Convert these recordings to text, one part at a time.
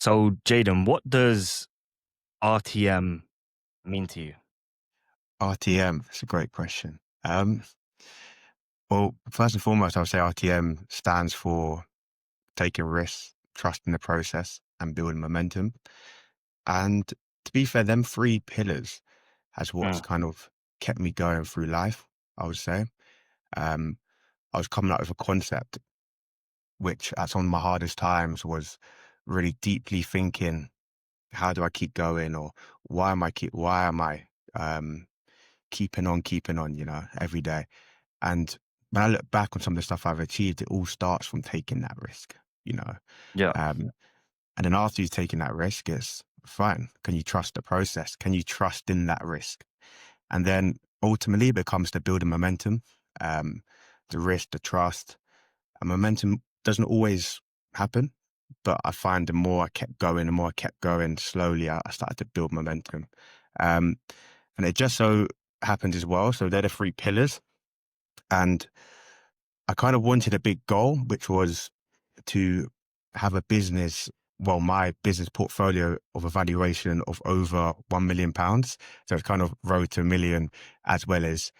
So, Jayden, what does RTM mean to you? RTM, that's a great question. Well, first and foremost, I would say RTM stands for taking risks, trusting the process, and building momentum. And to be fair, them three pillars has what's Mm, kind of kept me going through life, I would say. Um, I was coming up with a concept which at some of my hardest times was really deeply thinking, how do I keep going, or why am I um, keeping on, every day. And when I look back on some of the stuff I've achieved, it all starts from taking that risk, you know. yeah, Um, and then after you've taken that risk, it's fine. Can you trust the process? Can you trust in that risk? And then ultimately it becomes the building momentum, um, the risk, the trust. And momentum doesn't always happen, but I find the more I kept going, slowly I started to build momentum. Um, and it just so happened as well. So they're the three pillars. And I kind of wanted a big goal, which was to have a business, well, my business portfolio of a valuation of over £1 million. So it's kind of road to a million, as well as,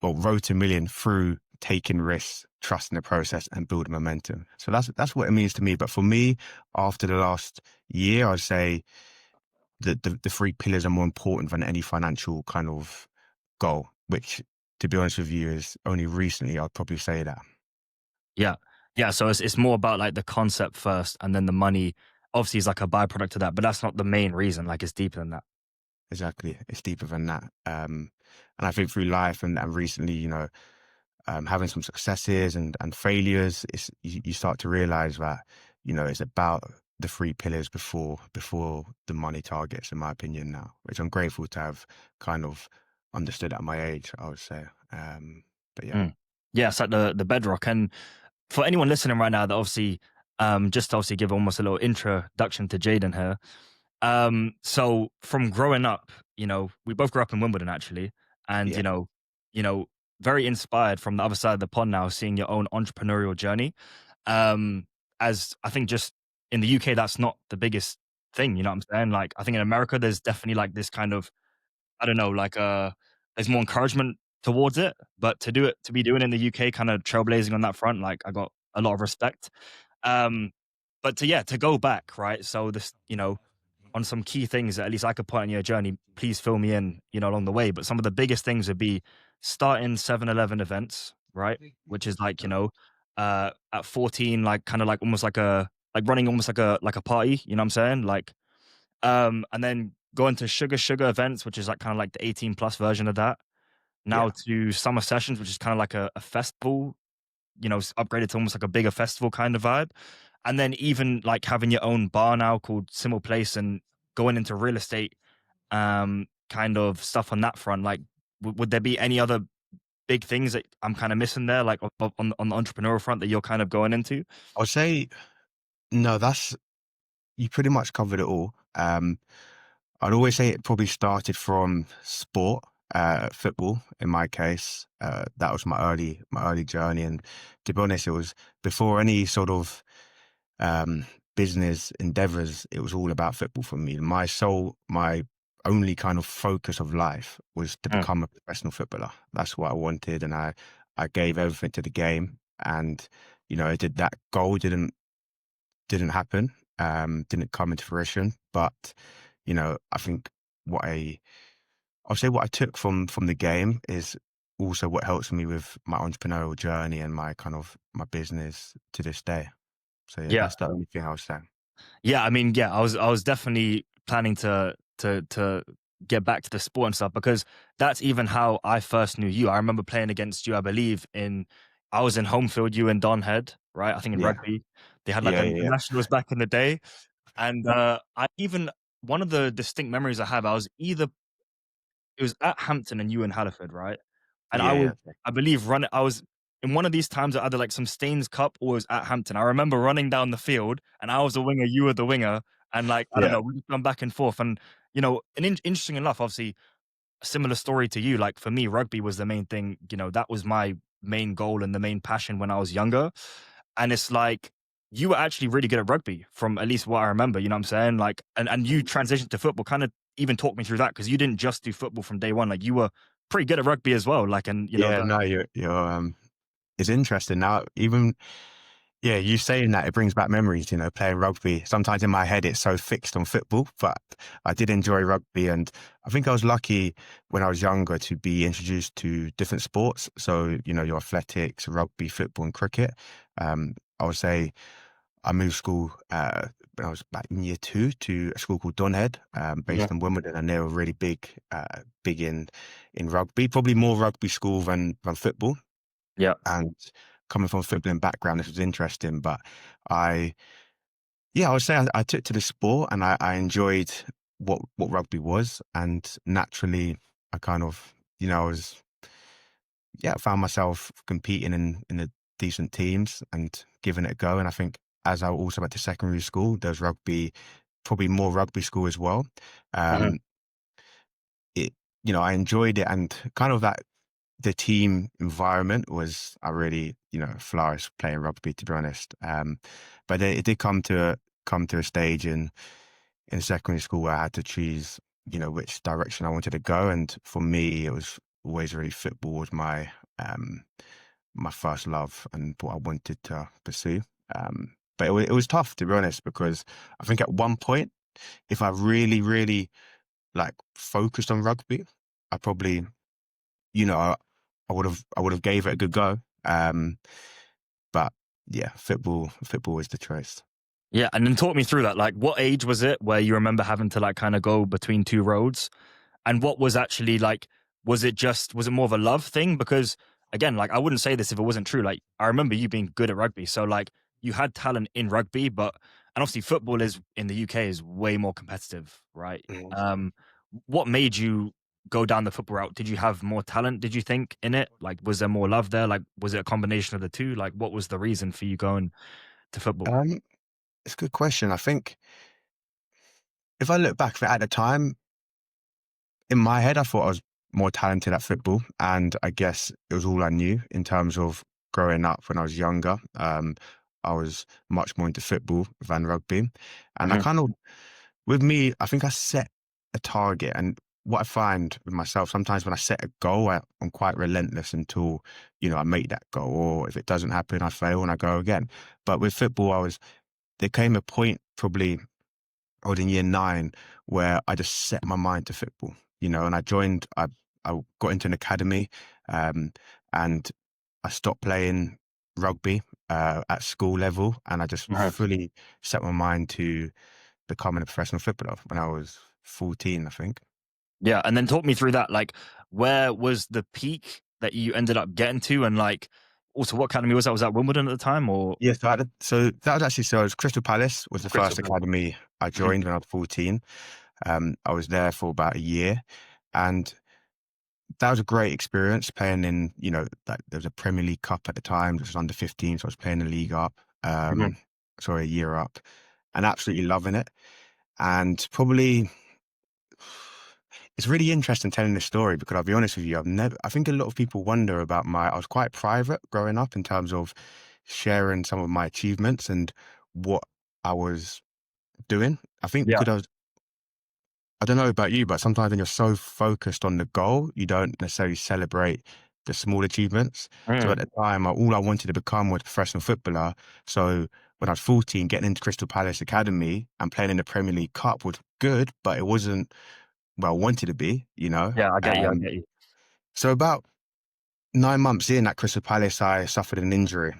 well, road to a million through taking risks, trusting the process and building momentum. So that's what it means to me. But for me, after the last year, I'd say that the three pillars are more important than any financial kind of goal, which, to be honest with you, is only recently I'd probably say that. yeah, yeah. So it's more about like the concept first, and then the money obviously is like a byproduct of that, but that's not the main reason. Like it's deeper than that. Exactly. It's deeper than that. And I think through life and recently, having some successes and failures, you start to realize that, it's about the three pillars before the money targets, in my opinion now, which I'm grateful to have kind of understood at my age, I would say. But yeah, Mm. Yeah, it's like the bedrock. And for anyone listening right now, that obviously, just to obviously give almost a little introduction to Jayden here. So from growing up, we both grew up in Wimbledon actually, and yeah, you know, very inspired from the other side of the pond now, seeing your own entrepreneurial journey. Um, as I think just in the UK, that's not the biggest thing. You know what I'm saying? Like I think in America, there's definitely like this kind of I don't know, like there's more encouragement towards it, but to be doing it in the UK, kind of trailblazing on that front, like I got a lot of respect. Um, but to go back, right? So this, on some key things that at least I could point on your journey, please fill me in, along the way. But some of the biggest things would be starting 7-Eleven events, right? Which is like, at 14, like kind of like almost like running almost like a party, you know what I'm saying? Like, and then going to Sugar events, which is like kind of like the 18 plus version of that. Now yeah. to summer sessions, which is kind of like a festival, upgraded to almost like a bigger festival kind of vibe. And then even like having your own bar now called Simple Place and going into real estate, kind of stuff on that front. Like, would there be any other big things that I'm kind of missing there, like on the entrepreneurial front that you're kind of going into? I would say no. That's You pretty much covered it all. I'd always say it probably started from sport, football in my case. That was my early journey, and to be honest, it was before any sort of um, business endeavors. It was all about football for me. My only kind of focus of life was to Mm, become a professional footballer. That's what I wanted, and I gave everything to the game. And it did that goal didn't happen, didn't come into fruition. But I think what I I'll say what I took from the game is also what helps me with my entrepreneurial journey and my kind of my business to this day. So yeah, yeah. that's the only thing I was saying. Yeah, I mean, yeah, I was definitely planning to get back to the sport and stuff because that's even how I first knew you. I remember playing against you, I believe, in I was in home field, you in Donhead, right? I think in Yeah, rugby. They had like yeah, a yeah, yeah, nationals back in the day. And I even one of the distinct memories I have, I was either it was at Hampton and you in Halliford, right? And I yeah, was, yeah, I believe, running. I was in one of these times at either like some Staines Cup or it was at Hampton. I remember running down the field, and I was the winger, you were the winger, and like I don't yeah. know, we just gone back and forth. And interesting enough, obviously, a similar story to you. Like for me, rugby was the main thing. That was my main goal and the main passion when I was younger. And it's like you were actually really good at rugby from at least what I remember, you know what I'm saying? Like, and you transitioned to football. Kind of even talk me through that because you didn't just do football from day one. Like, you were pretty good at rugby as well. Like, and you know Yeah, that. no, you're it's interesting now. Even yeah, you saying that, it brings back memories, playing rugby. Sometimes in my head, it's so fixed on football, but I did enjoy rugby. And I think I was lucky when I was younger to be introduced to different sports. So, your athletics, rugby, football, and cricket. I would say I moved school when I was back in year two to a school called Donhead, Mhm. based in Wimbledon, and they were really big in rugby, probably more rugby school than football. Yeah. And coming from a footballing background, this was interesting. But I, yeah, I would say I took to the sport, and I enjoyed what rugby was, and naturally, I kind of, I was, yeah, found myself competing in the decent teams and giving it a go. And I think as I also went to secondary school, there was rugby, probably more rugby school as well. Mhm. Um, it, I enjoyed it, and kind of that the team environment was I really, flourished playing rugby, to be honest. But it did come to a stage in secondary school where I had to choose, which direction I wanted to go. And for me, it was always really football was um my first love and what I wanted to pursue. But it was tough, to be honest, because I think at one point, if I really, really like focused on rugby, I probably, you know, I, I would have gave it a good go. But yeah, football is the choice. Yeah, and then talk me through that. Like, what age was it where you remember having to like kind of go between two roads? And what was actually like, was it more of a love thing? Because again, like, I wouldn't say this if it wasn't true. Like, I remember you being good at rugby. So like, you had talent in rugby, but and obviously football is in the UK is way more competitive, right? Mhm. What made you go down the football route? Did you have more talent, did you think, in it? Like, was there more love there? Like, was it a combination of the two? Like, what was the reason for you going to football? Um, it's a good question. I think if I look back at the time, in my head, I thought I was more talented at football, and I guess it was all I knew in terms of growing up when I was younger. I was much more into football than rugby, and I Mhm. kind of, with me, I think I set a target, and what I find with myself sometimes when I set a goal, I'm quite relentless until I make that goal, or if it doesn't happen, I fail and I go again. But with football, there came a point probably I was in year nine where I just set my mind to football, and I got into an academy, um, and I stopped playing rugby at school level, and I just Mhm. fully set my mind to becoming a professional footballer when I was 14, I think. Yeah, and then talk me through that. Like, where was the peak that you ended up getting to, and like, also what academy was that? Was that Wimbledon at the time, or Yeah, so that was actually it was Crystal Palace was the Crystal first Palace? academy I Mhm. joined when I was 14. I was there for about a year, and that was a great experience playing in, that there was a Premier League Cup at the time, which was under 15, so I was playing the league up, Mhm. sorry, a year up, and absolutely loving it. And probably it's really interesting telling this story because I'll be honest with you, I think a lot of people wonder about I was quite private growing up in terms of sharing some of my achievements and what I was doing. I think Yeah. because I don't know about you, but sometimes when you're so focused on the goal, you don't necessarily celebrate the small achievements. So Mm. at the time, all I wanted to become was a professional footballer. So when I was 14, getting into Crystal Palace Academy and playing in the Premier League Cup was good,. But it wasn't where I wanted to be. Yeah, I get you. I get you. So about 9 months in at Crystal Palace, I suffered an injury.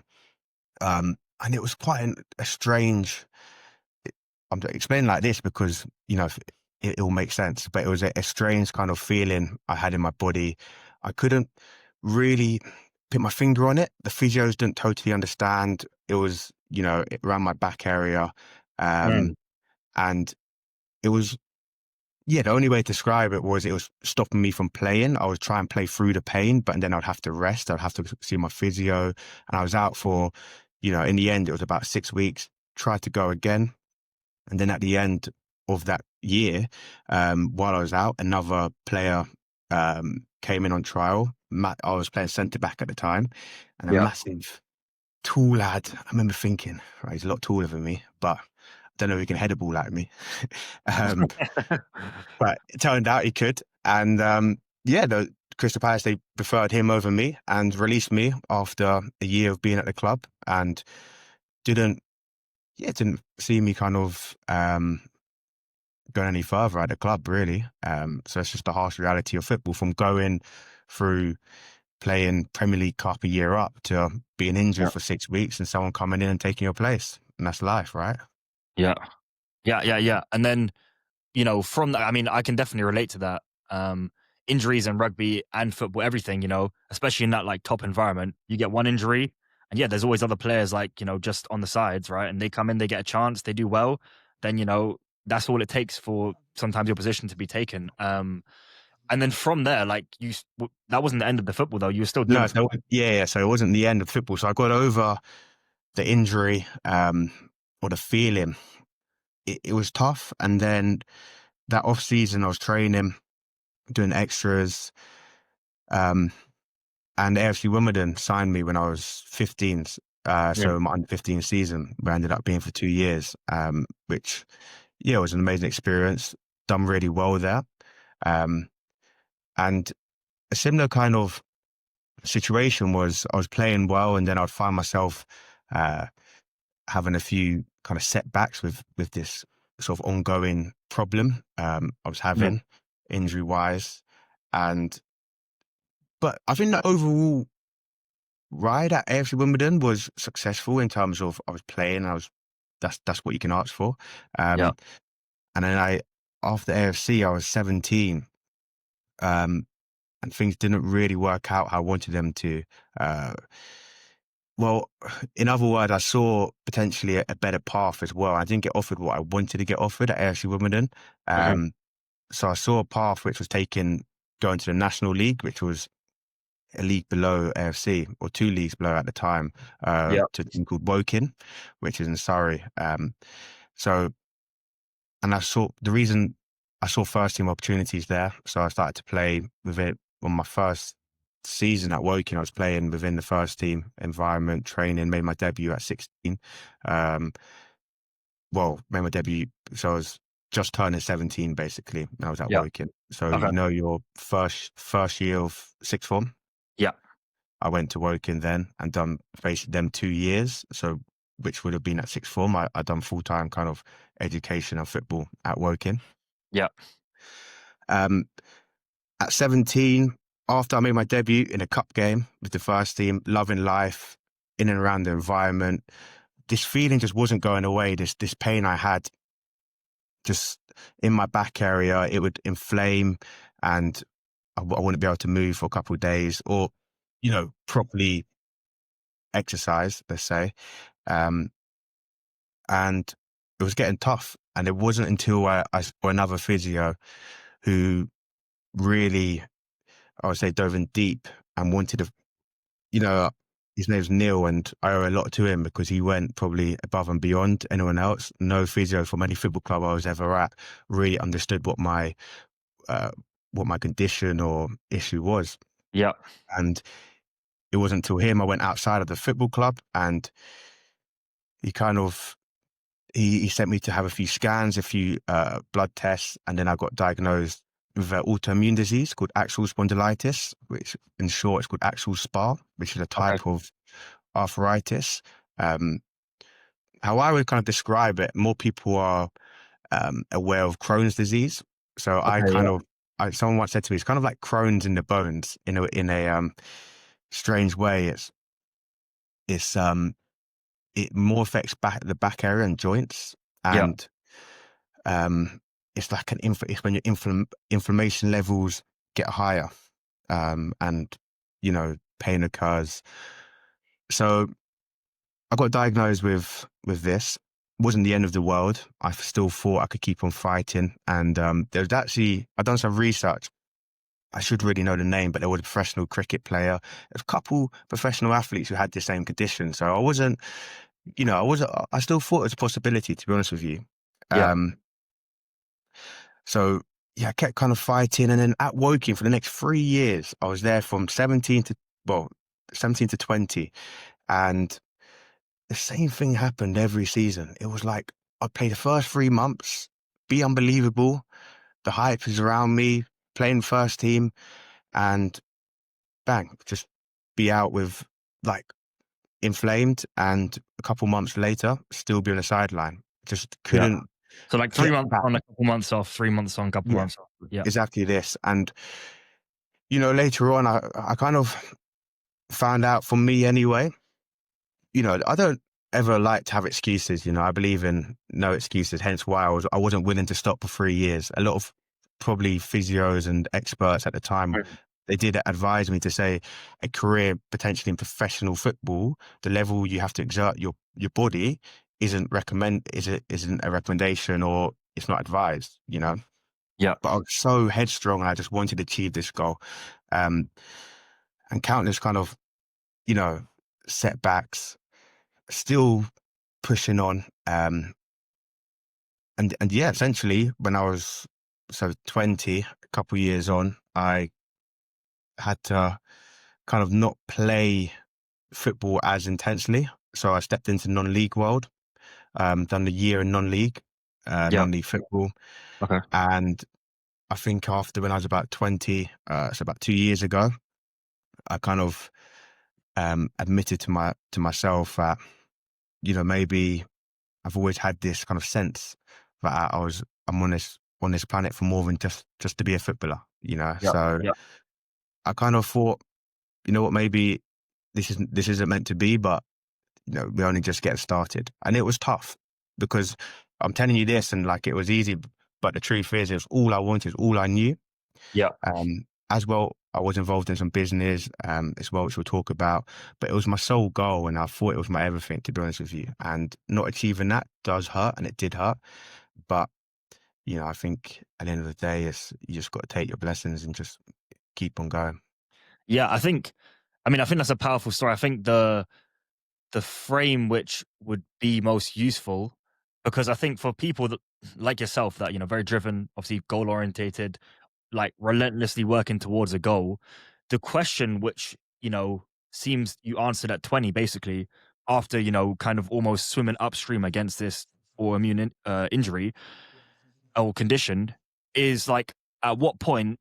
And it was quite a strange I'm explaining like this because, it all makes sense, but it was a strange kind of feeling I had in my body. I couldn't really put my finger on it. The physios didn't totally understand. It was, around my back area. Mm. Um, and it was, yeah, the only way to describe it was stopping me from playing. I was trying to play through the pain, but then I'd have to rest. I'd have to see my physio. And I was out for, in the end, it was about 6 weeks. Tried to go again. And then at the end of that year, while I was out, another player came in on trial. I was playing centre back at the time, and a Yeah. tall lad. I remember thinking, right, he's a lot taller than me, but I don't know if he can head a ball like me. um, but it turned out he could. And yeah, the Crystal Palace, they preferred him over me and released me after a year of being at the club, and didn't, yeah, didn't see me kind of going any further at the club, really. So it's just the harsh reality of football, from going through playing Premier League Cup a year up to being injured Yeah. for 6 weeks and someone coming in and taking your place. And that's life, right? Yeah. Yeah. And then, from that, I mean, I can definitely relate to that. Um, Injuries in rugby and football, everything, especially in that like top environment, you get one injury, and yeah, there's always other players like, just on the sides, right? And they come in, they get a chance, they do well, then, that's all it takes for sometimes your position to be taken. And then from there, like that wasn't the end of the football though. You were still doing No, the so football. yeah, so it wasn't the end of football. So I got over the injury, or the feeling. It was tough. And then that off season, I was training, doing extras, um, and AFC Wimbledon signed me when I was 15. Yeah. So my under 15 season, we ended up being for 2 years, which, yeah, was an amazing experience. Done really well there. Um, and a similar kind of situation was, I was playing well, and then I'd find myself uh, having a few kind of setbacks with this sort of ongoing problem I was Yeah. having injury wise. And but I think the overall ride at AFC Wimbledon was successful in terms of I was playing. And that's what you can ask for. Yeah. Um, and then after AFC, I was 17, and things didn't really work out how I wanted them to. Uh, well, in other words, I saw potentially a better path as well. I didn't get offered what I wanted to get offered at AFC Wimbledon. Hmm. So I saw a path which was taking going to the National League, which was a league below AFC, or two leagues below at the time, Yeah. to a team called Woking, which is in Surrey. So, and I saw the reason I saw first team opportunities there. So I started to play with it on my first season at Woking. I was playing within the first team environment, training, made my debut at 16. Um, made my debut. So I was just turning 17 basically when I was at Yeah. Woking. So, Okay. your first year of sixth form, Yeah. I went to Woking then and done basically them 2 years. So, which would have been at sixth form. I done full time kind of education and football at Woking. Yeah. Um, at 17, after I made my debut in a cup game with the first team, loving life in and around the environment, this feeling just wasn't going away. This pain I had just in my back area, it would inflame, and I wouldn't be able to move for a couple of days, or properly exercise, let's say. Um, and it was getting tough. And it wasn't until I saw another physio who really, I would say, dove in deep and wanted to, you know, his name's Neil, and I owe a lot to him because he went probably above and beyond anyone else. No physio from any football club I was ever at really understood uh, what my condition or issue was. Yeah. And it wasn't until him I went outside of the football club, and he kind of he sent me to have a few scans, a few blood tests, and then I got diagnosed with an autoimmune disease called axial spondylitis, which in short is called axial SPA, which is a Okay. type of arthritis. Um, how I would kind of describe it, more people are aware of Crohn's disease. So Okay. Yeah. someone once said to me, it's kind of like Crohn's in the bones in a strange way. It more affects the back area and joints, Yeah. and um, it's like it's when your inflammation levels get higher, and pain occurs. So I got diagnosed with this. It wasn't the end of the world. I still thought I could keep on fighting, and there's actually I've done some research. I should really know the name, but there was a professional cricket player, a couple professional athletes who had the same condition. So I wasn't, I still thought it was a possibility, to be honest with you. Yeah. Um, so yeah, I kept kind of fighting. And then at Woking for the next 3 years, I was there from 17 to 20. And the same thing happened every season. It was like I'd play the first 3 months, be unbelievable. The hype is around me, playing first team, and bang, just be out with like inflamed. And a couple months later, still be on the sideline. Just Yeah. couldn't So like 3 get months back. on, a couple months off, 3 months on, couple Yeah, months off. Yeah. exactly this. And, later on, I kind of found out for me anyway, I don't ever like to have excuses. I believe in no excuses. Hence why I wasn't willing to stop for 3 years. A lot of probably physios and experts at the time, Mm. they did advise me to say a career potentially in professional football, the level you have to exert your body isn't a recommendation, or it's not advised. Yeah. But I was so headstrong and I just wanted to achieve this goal. Um, and countless kind of, you know, setbacks, still pushing on. And yeah, essentially when I was 20, a couple of years on, I had to kind of not play football as intensely. So I stepped into non-league world, done the year in non-league, Yeah. non-league football. Okay. And I think after when I was about 20, so about 2 years ago, I kind of admitted to myself that, maybe I've always had this kind of sense that I'm on this planet for more than just to be a footballer. Yeah. So Yeah. I kind of thought, you know what, maybe this isn't meant to be, but we only just getting started. And it was tough because I'm telling you this and like it was easy, but the truth is, it was all I wanted, all I knew. Yeah. As well, I was involved in some business as well, which we'll talk about. But it was my sole goal, and I thought it was my everything, to be honest with you. And not achieving that does hurt, and it did hurt. But I think at the end of the day, you just got to take your blessings and just keep on going. Yeah, I think that's a powerful story. I think the frame which would be most useful, because I think for people that like yourself, that very driven, obviously goal orientated, like relentlessly working towards a goal, the question which seems you answered at 20, basically, after kind of almost swimming upstream against this autoimmune injury or condition, is like, at what point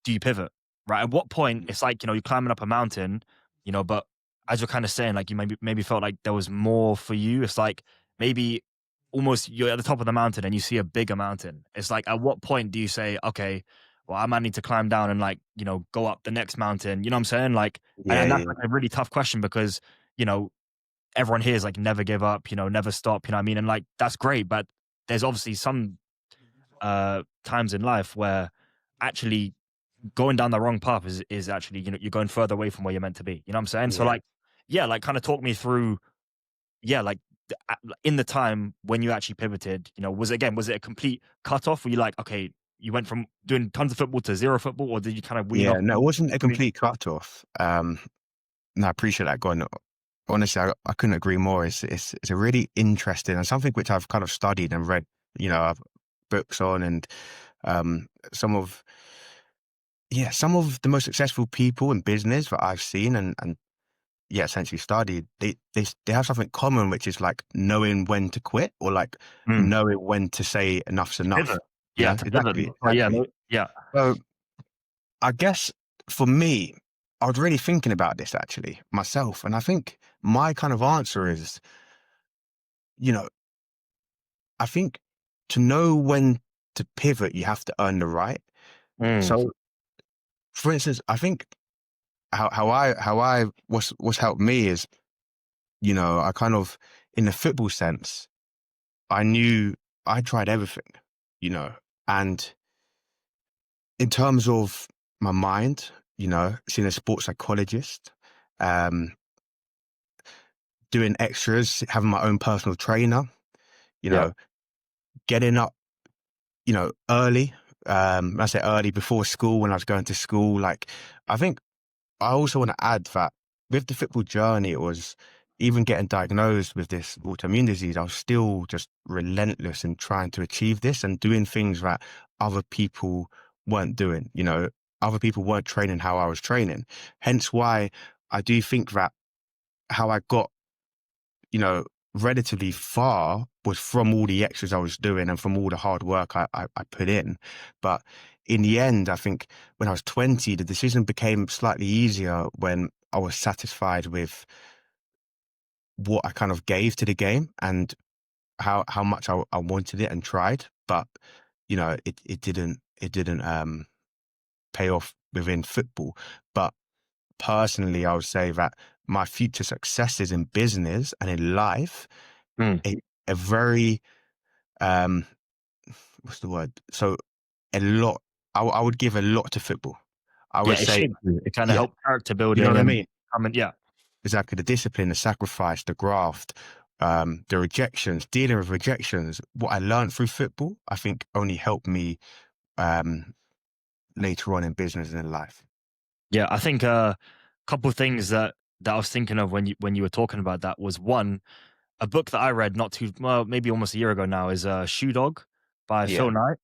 do you pivot? Right? At what point it's like, you're climbing up a mountain, but as you're kind of saying, like, you maybe felt like there was more for you. It's like maybe almost you're at the top of the mountain and you see a bigger mountain. It's like, at what point do you say, okay, well, I might need to climb down and, like, go up the next mountain. You know what I'm saying? Like, and Yeah, that's yeah, like a really tough question, because, you know, everyone here is like, never give up, never stop, you know what I mean? And like, that's great, but there's obviously some times in life where actually going down the wrong path is actually, you're going further away from where you're meant to be. You know what I'm saying? So yeah. like, yeah, like, kind of talk me through, yeah, like, in the time when you actually pivoted, was it a complete cutoff? Were you like, okay, you went from doing tons of football to zero football, or did you kind of wean Yeah, off? no, it wasn't a complete cut off. No, I appreciate that, Gordon. Honestly, I couldn't agree more. It's a really interesting and something which I've kind of studied and read, books on, and um, some of some of the most successful people in business that I've seen and essentially studied. They have something common, which is like knowing when to quit, or like Mm, knowing when to say enough's to pivot. enough. Yeah, to pivot. Exactly, Oh, yeah, exactly. yeah. So I guess for me, I was really thinking about this actually myself, and I think my kind of answer is, you know, I think to know when to pivot, you have to earn the right. Mm, So, for instance, I think how I what's helped me is, I kind of, in the football sense, I knew I tried everything, you know, and in terms of my mind, seeing a sports psychologist, um, doing extras, having my own personal trainer, you yeah. know, getting up, early. I say early before school when I was going to school. Like, I think I also want to add that with the football journey, it was even getting diagnosed with this autoimmune disease. I was still just relentless in trying to achieve this and doing things that other people weren't doing. Other people weren't training how I was training. Hence why I do think that how I got you know, relatively far was from all the extras I was doing and from all the hard work I put in. But in the end, I think when I was 20, the decision became slightly easier when I was satisfied with what I kind of gave to the game and how much I wanted it and tried. But, it didn't pay off within football. But personally, I would say that my future successes in business and in life, Mm. a, a very, um, what's the word? So a lot, I would give a lot to football. I Yeah, would it say, shaped you. It kinda yeah, helped character you know building what I and mean? becoming yeah. Exactly. The discipline, the sacrifice, the graft, the rejections, dealing with rejections. What I learned through football, I think only helped me, um, later on in business and in life. Yeah, I think a couple of things that I was thinking of when you were talking about that was one, a book that I read not too well, maybe almost a year ago now is Shoe Dog by Yeah, Phil Knight.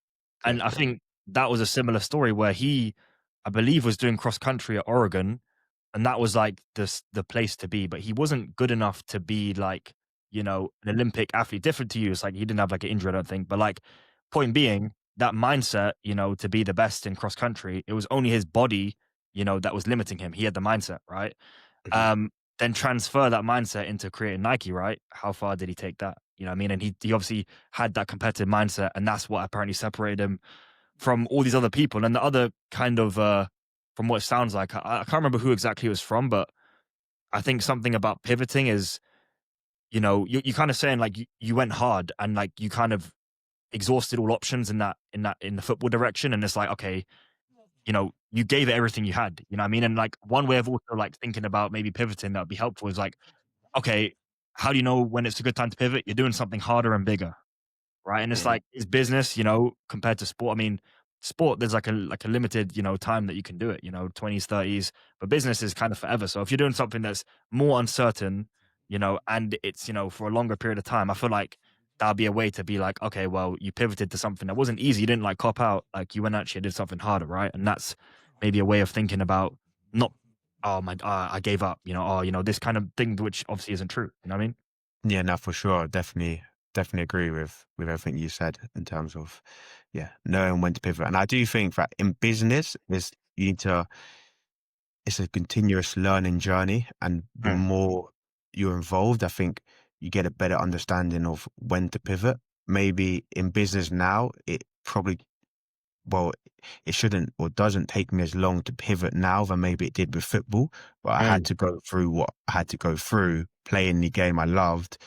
And I definitely. think that was a similar story where he, I believe, was doing cross country at Oregon, and that was like the place to be. But he wasn't good enough to be like, an Olympic athlete. Different to you. It's like he didn't have like an injury, I don't think. But like point being, that mindset, to be the best in cross country, it was only his body, that was limiting him. He had the mindset, right? Mhm. Um, then transfer that mindset into creating Nike, right? How far did he take that? You know what I mean? And he obviously had that competitive mindset, and that's what apparently separated him from all these other people. And the other kind of, from what it sounds like, I can't remember who exactly it was from, but I think something about pivoting is, you kind of saying like you went hard and like you kind of exhausted all options in the football direction, and it's like okay, you gave it everything you had. You know what I mean? And like one way of also like thinking about maybe pivoting that would be helpful is like okay, how do you know when it's a good time to pivot? You're doing something harder and bigger, right? And it's Mhm. like, is business, compared to sport? I mean, sport, there's like a limited, time that you can do it, 20s, 30s, but business is kind of forever. So if you're doing something that's more uncertain, and it's, for a longer period of time, I feel like that'll be a way to be like, okay, well, you pivoted to something that wasn't easy. You didn't like cop out, like you went actually did something harder, right? And that's maybe a way of thinking about not, oh my, I gave up, this kind of thing, which obviously isn't true. You know what I mean? Yeah, no, for sure. Definitely agree with everything you said in terms of, yeah, knowing when to pivot. And I do think that in business is you need to it's a continuous learning journey. And the Mm, more you're involved, I think you get a better understanding of when to pivot. Maybe in business now, well, it shouldn't or doesn't take me as long to pivot now than maybe it did with football. But I had mm. to go through what I had to go through, playing the game I loved,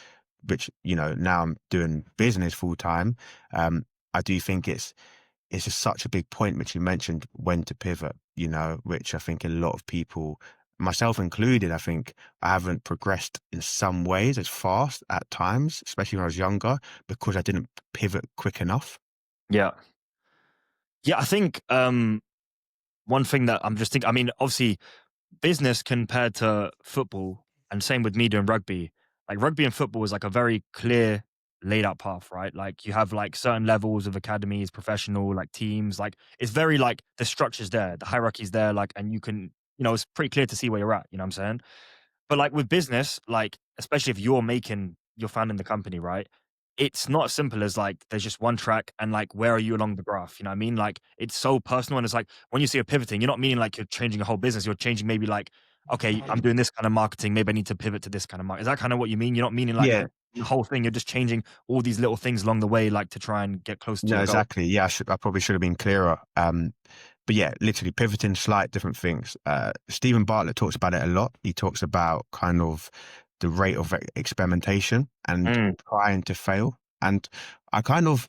which, now I'm doing business full time. I do think it's just such a big point, which you mentioned, when to pivot, which I think a lot of people, myself included, I think I haven't progressed in some ways as fast at times, especially when I was younger, because I didn't pivot quick enough. Yeah. Yeah, I think, one thing that I'm just thinking, I mean, obviously, business compared to football, and same with media and rugby. Like rugby and football is like a very clear, laid out path, right? Like you have like certain levels of academies, professional, like teams. Like it's very like the structure's there, the hierarchy's there, like, and you can, it's pretty clear to see where you're at. You know what I'm saying? But like with business, like especially if you're founding the company, right? It's not as simple as like there's just one track and like where are you along the graph? You know what I mean? Like it's so personal, and it's like when you see a pivoting, you're not meaning like you're changing a whole business. You're changing maybe like, okay, I'm doing this kind of marketing. Maybe I need to pivot to this kind of market. Is that kind of what you mean? You're not meaning like Yeah, the whole thing. You're just changing all these little things along the way, like to try and get closer to no, your goal. exactly. Yeah, I probably should have been clearer. But yeah, literally pivoting slight different things. Stephen Bartlett talks about it a lot. He talks about kind of the rate of experimentation and Mm, trying to fail. And I kind of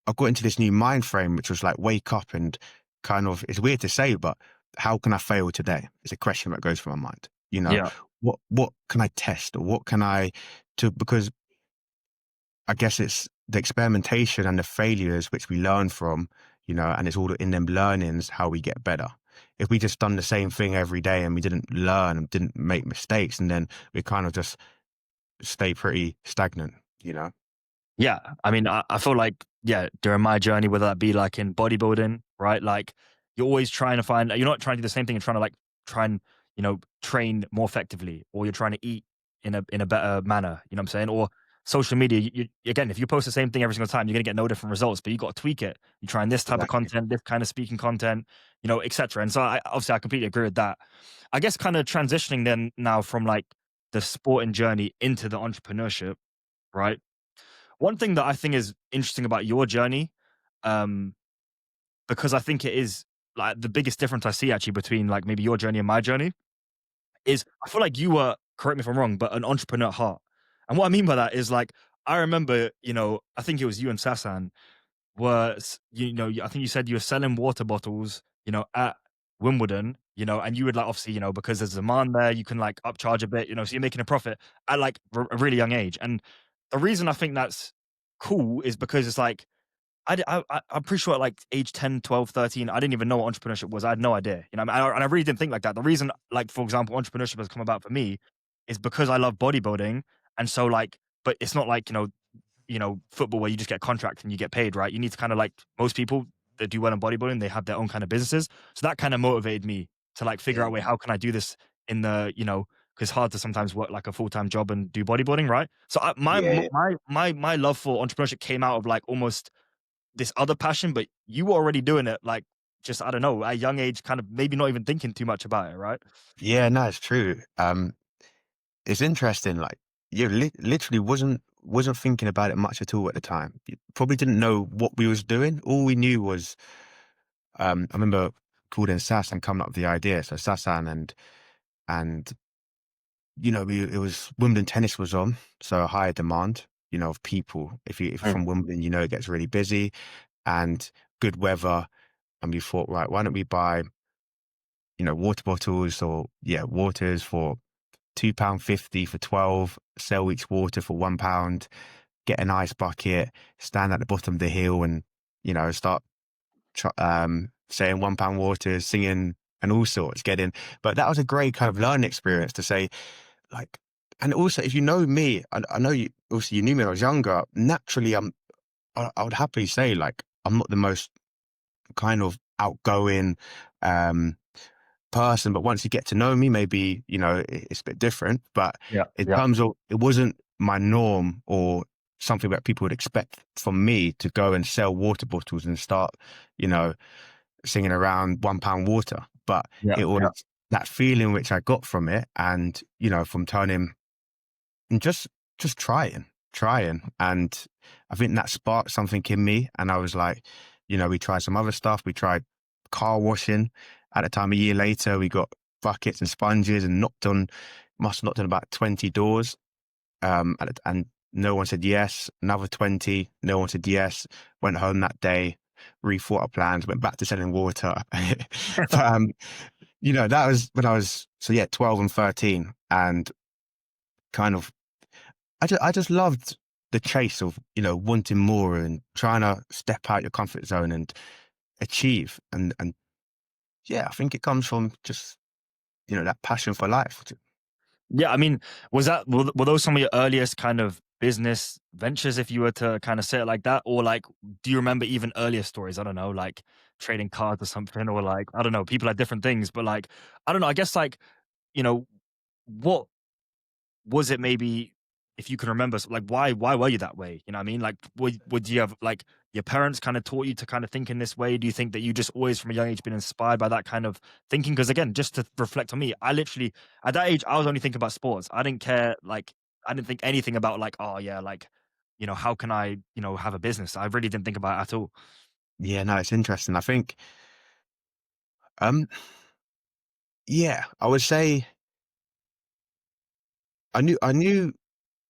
I got into this new mind frame, which was like wake up and kind of, it's weird to say, but how can I fail today? It's a question that goes through my mind. yeah, What can I test or what can I because I guess it's the experimentation and the failures which we learn from, and it's all in them learnings how we get better. If we just done the same thing every day and we didn't learn and didn't make mistakes, and then we kind of just stay pretty stagnant. yeah. I mean, I feel like yeah, during my journey, whether that be like in bodybuilding, right? Like you're always trying to find. You're not trying to do the same thing and trying to like try and train more effectively, or you're trying to eat in a better manner. You know what I'm saying? Or social media, again, if you post the same thing every single time, you're gonna get no different results. But you got to tweak it. You're trying this type of Exactly. content, this kind of speaking content, etc. And so obviously I completely agree with that. I guess kind of transitioning then now from like the sporting journey into the entrepreneurship, right? One thing that I think is interesting about your journey, um, because I think it is like the biggest difference I see actually between like maybe your journey and my journey is I feel like you were, correct me if I'm wrong, but an entrepreneur at heart. And what I mean by that is like, I remember, I think it was you and Sasan I think you said you were selling water bottles, at Wimbledon, and you would like obviously, because there's demand there, you can like upcharge a bit, so you're making a profit at like a really young age. And the reason I think that's cool is because it's like I'm pretty sure at like age 10, 12, 13, I didn't even know what entrepreneurship was. I had no idea. And I really didn't think like that. The reason, like, for example, entrepreneurship has come about for me is because I love bodybuilding. And so like, but it's not like, football where you just get a contract and you get paid, right? You need to kind of like most people that do well in bodybuilding, they have their own kind of businesses. So that kind of motivated me to like figure Yeah. out, wait, how can I do this in the, because it's hard to sometimes work like a full-time job and do bodybuilding, right? So Yeah. Yeah. my love for entrepreneurship came out of like almost this other passion, but you were already doing it, like, just, I don't know, at a young age, kind of maybe not even thinking too much about it, right? Yeah, no, it's true. It's interesting. Like, you literally wasn't thinking about it much at all at the time. You probably didn't know what we was doing. All we knew was, I remember calling Sasan, coming up with the idea. So Sasan and it was Wimbledon tennis was on, so a higher demand, of people. If you're Mm. from Wimbledon, it gets really busy and good weather. And we thought, right, why don't we buy, water bottles or waters for £2.50 for 12, sell each water for £1, get an ice bucket, stand at the bottom of the hill and, start saying £1 waters, singing and all sorts, but that was a great kind of learning experience to say, like, and also if you know me, I know you, also you knew me when I was younger, naturally I would happily say like, I'm not the most kind of outgoing, um, person, but once you get to know me, maybe, it's a bit different. But Yeah, in yeah, terms of, it wasn't my norm or something that people would expect from me to go and sell water bottles and start, you know, singing around £1 water. But yeah, it yeah, was that feeling which I got from it, and from turning and just trying. And I think that sparked something in me. And I was like, we tried some other stuff. We tried car washing. At the time, a year later, we got buckets and sponges and must have knocked on about 20 doors. And no one said yes. Another 20, no one said yes. Went home that day, rethought our plans, went back to selling water. But, that was when I was, so yeah, 12 and 13. And kind of I just loved the chase of, wanting more and trying to step out your comfort zone and achieve. And yeah, I think it comes from just, that passion for life. yeah. I mean, were those some of your earliest kind of business ventures, if you were to kind of say it like that, or like, do you remember even earlier stories? I don't know, like trading cards or something, or like, I don't know, people had different things, but like, I don't know. I guess like, you know, what was it maybe, if you can remember, like, why were you that way? You know what I mean? Like, would you have, like, your parents kind of taught you to kind of think in this way? Do you think that you just always from a young age been inspired by that kind of thinking? Because again, just to reflect on me, I literally, at that age, I was only thinking about sports. I didn't care, like, I didn't think anything about like, oh yeah, like, how can I, have a business? I really didn't think about it at all. Yeah, no, it's interesting. I think, um, yeah, I would say I knew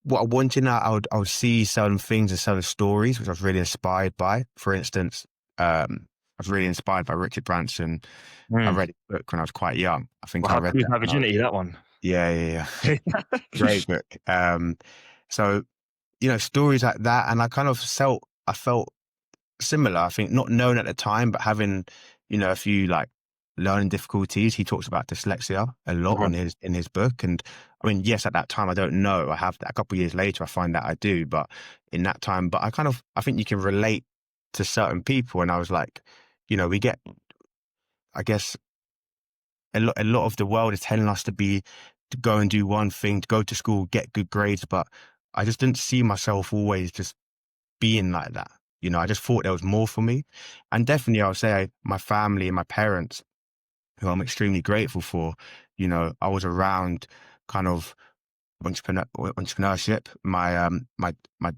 what I wanted. Now I would see certain things and certain stories, which I was really inspired by. For instance, I was really inspired by Richard Branson. I Mm. read his book when I was quite young. I think Well, I how to read lose that my when I was, virginity, that one. yeah, yeah, yeah. Great book. So, stories like that. And I felt similar. I think not known at the time, but having, a few like learning difficulties. He talks about dyslexia a lot Mhm. in his book. And I mean, yes, at that time I don't know. I have that. A couple of years later I find that I do, but in that time, but I think you can relate to certain people. And I was like, we get, I guess, a lot of the world is telling us to be to go and do one thing, to go to school, get good grades, but I just didn't see myself always just being like that. You know, I just thought there was more for me. And definitely, I would say my family and my parents, who I'm extremely grateful for, you know, I was around kind of entrepreneurship. My